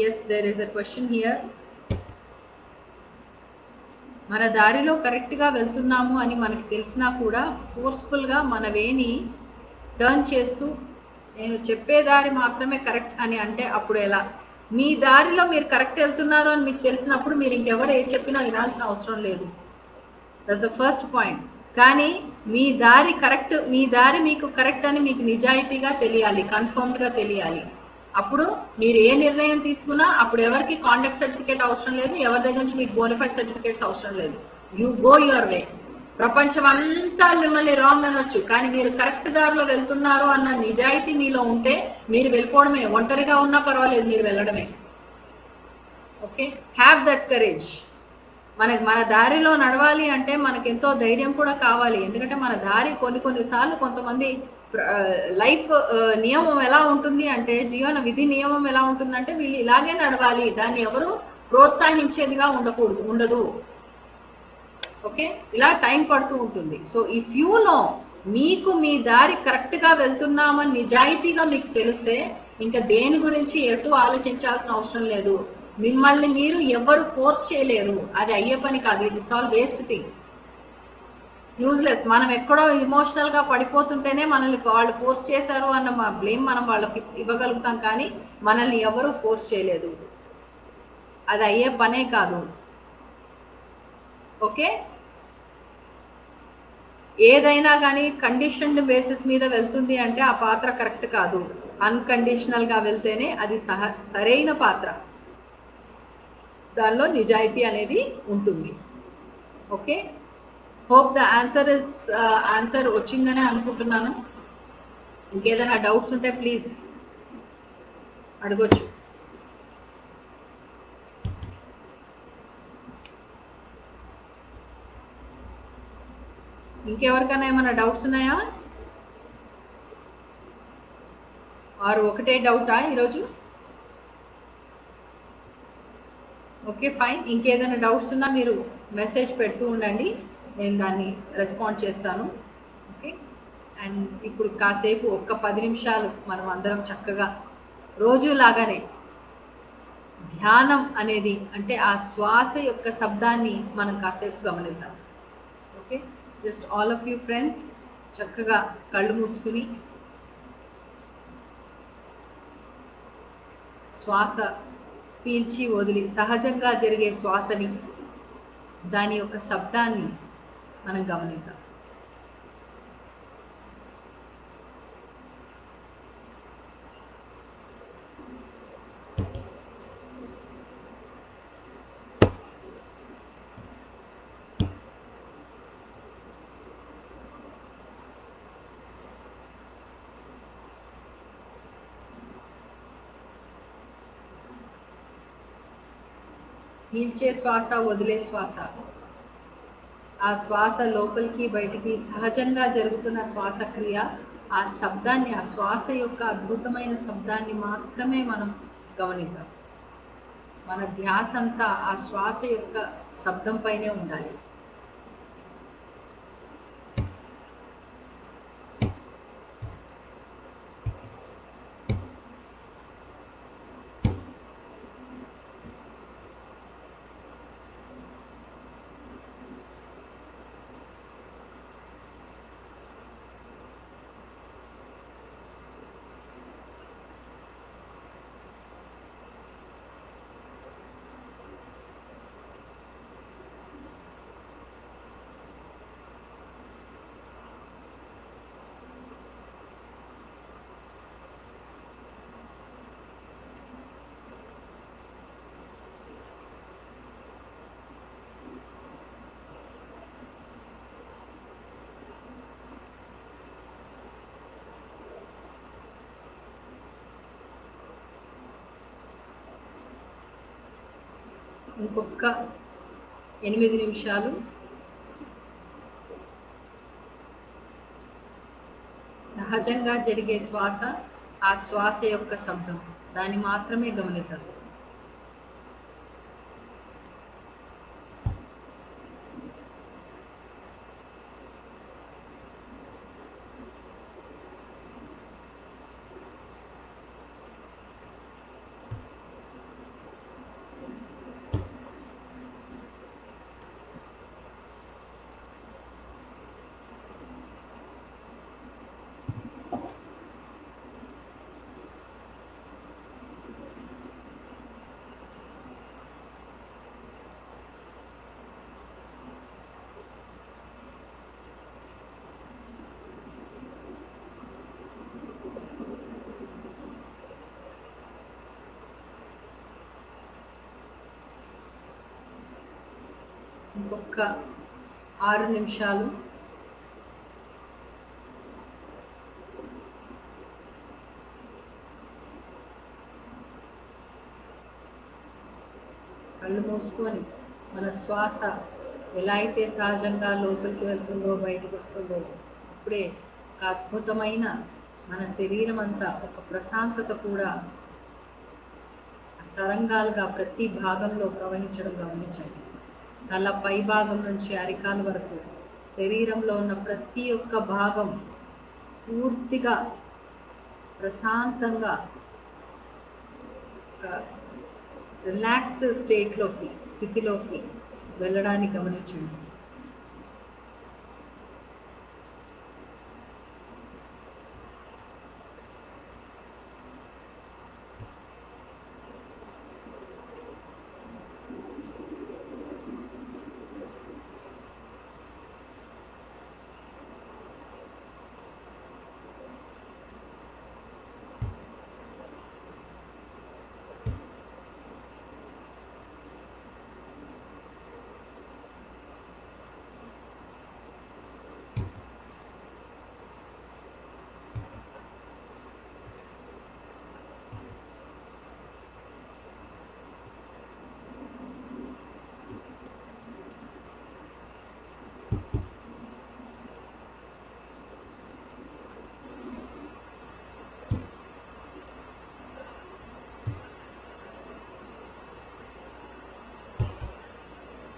Yes, there is a question here. మన దారిలో కరెక్ట్గా వెళ్తున్నాము అని మనకు తెలిసినా కూడా ఫోర్స్ఫుల్గా మన వేని టర్న్ చేస్తూ నేను చెప్పే దారి మాత్రమే కరెక్ట్ అని అంటే అప్పుడు ఎలా? మీ దారిలో మీరు కరెక్ట్ వెళ్తున్నారు అని మీకు తెలిసినప్పుడు మీరు ఇంకెవరు ఏ చెప్పినా వినాల్సిన అవసరం లేదు. That's the first point. కానీ మీ దారి కరెక్ట్, మీ దారి మీకు కరెక్ట్ అని మీకు నిజాయితీగా తెలియాలి, కన్ఫర్మ్డ్గా తెలియాలి. అప్పుడు మీరు ఏ నిర్ణయం తీసుకున్నా అప్పుడు ఎవరికి కాంటాక్ట్ సర్టిఫికేట్ అవసరం లేదు, ఎవరి దగ్గర నుంచి మీకు బోనఫైడ్ సర్టిఫికేట్స్ అవసరం లేదు. You go your way. ప్రపంచం అంతా మిమ్మల్ని రాంగ్ అనొచ్చు, కానీ మీరు కరెక్ట్ దారిలో వెళ్తున్నారు అన్న నిజాయితీ మీలో ఉంటే మీరు వెళ్ళిపోవడమే. ఒంటరిగా ఉన్నా పర్వాలేదు, మీరు వెళ్ళడమే. Okay, have that courage. మన దారిలో నడవాలి అంటే మనకి ఎంతో ధైర్యం కూడా కావాలి. ఎందుకంటే మన దారి కొన్నిసార్లు కొంతమంది లైఫ్ నియమం ఎలా ఉంటుంది అంటే, జీవన విధి నియమం ఎలా ఉంటుందంటే వీళ్ళు ఇలాగే నడవాలి, దాన్ని ఎవరు ప్రోత్సహించేదిగా ఉండదు. ఓకే, ఇలా టైం పడుతూ ఉంటుంది. సో ఇఫ్ యూ నో మీకు మీ దారి కరెక్ట్గా వెళ్తున్నామని నిజాయితీగా మీకు తెలిస్తే ఇంకా దేని గురించి ఎటు ఆలోచించాల్సిన అవసరం లేదు. మిమ్మల్ని మీరు ఎవరు ఫోర్స్ చేయలేరు, అది అయ్యే పని కాదు. It's all waste thing, useless. మనం ఎక్కడో ఇమోషనల్గా పడిపోతుంటేనే మనల్ని వాళ్ళు ఫోర్స్ చేశారు అన్న బ్లేమ్ మనం వాళ్ళకి ఇవ్వగలుగుతాం, కానీ మనల్ని ఎవరు ఫోర్స్ చేయలేదు, అది అయ్యే పనే కాదు. ఓకే, ఏదైనా కానీ కండిషన్డ్ బేసిస్ మీద వెళ్తుంది అంటే ఆ పాత్ర కరెక్ట్ కాదు. అన్కండిషనల్గా వెళ్తేనే అది సరైన పాత్ర, దానిలో నిజాయితీ అనేది ఉంటుంది. ఓకే, హోప్ ద ఆన్సర్ వచ్చిందని అనుకుంటున్నాను. ఇంకేదైనా డౌట్స్ ఉంటే ప్లీజ్ అడగొచ్చు. ఇంకెవరికైనా ఏమైనా డౌట్స్ ఉన్నాయా? వారు ఒకటే డౌటా ఈరోజు? ఓకే ఫైన్, ఇంకేదైనా డౌట్స్ ఉన్నా మీరు మెసేజ్ పెడుతూ ఉండండి, నేను దాన్ని రెస్పాండ్ చేస్తాను. ఓకే, అండ్ ఇప్పుడు కాసేపు ఒక్క 10 నిమిషాలు మనం అందరం చక్కగా రోజులాగానే ధ్యానం అనేది అంటే ఆ శ్వాస యొక్క శబ్దాన్ని మనం కాసేపు గమనిద్దాం. Okay, just all of you friends చక్కగా కళ్ళు మూసుకుని శ్వాస పీల్చి వదిలి సహజంగా జరిగే శ్వాసని, దాని యొక్క శబ్దాన్ని మనం గమనిద్దాం. పీల్చే శ్వాస, వదిలే శ్వాస, ఆ శ్వాస లోపలికి బయటికి సహజంగా జరుగుతున్న శ్వాసక్రియ, ఆ శబ్దాన్ని, ఆ శ్వాస యొక్క అద్భుతమైన శబ్దాన్ని మాత్రమే మనం గమనిద్దాం. మన ధ్యాస అంతా ఆ శ్వాస యొక్క శబ్దం పైనే ఉండాలి. ఇంకొక 8 నిమిషాలు సహజంగా జరిగే శ్వాస, ఆ శ్వాస యొక్క శబ్దం, దాన్ని మాత్రమే గమనిద్దాం. ఇంకొక 6 నిమిషాలు కళ్ళు మూసుకొని మన శ్వాస ఎలా అయితే సహజంగా లోపలికి వెళ్తుందో బయటకు వస్తుందో, అప్పుడే ఒక అద్భుతమైన మన శరీరం అంతా ఒక ప్రశాంతత కూడా తరంగాలుగా ప్రతి భాగంలో ప్రవహించడం గమనించండి. తల పై భాగం నుంచి అరికాల వరకు శరీరంలో ఉన్న ప్రతి ఒక్క భాగం పూర్తిగా ప్రశాంతంగా రిలాక్స్డ్ స్థితిలోకి వెళ్ళడానికి గమనించండి.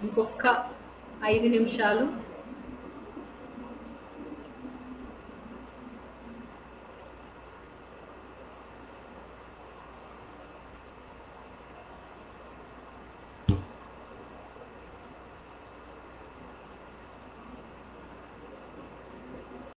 ఇంకొక 5 నిమిషాలు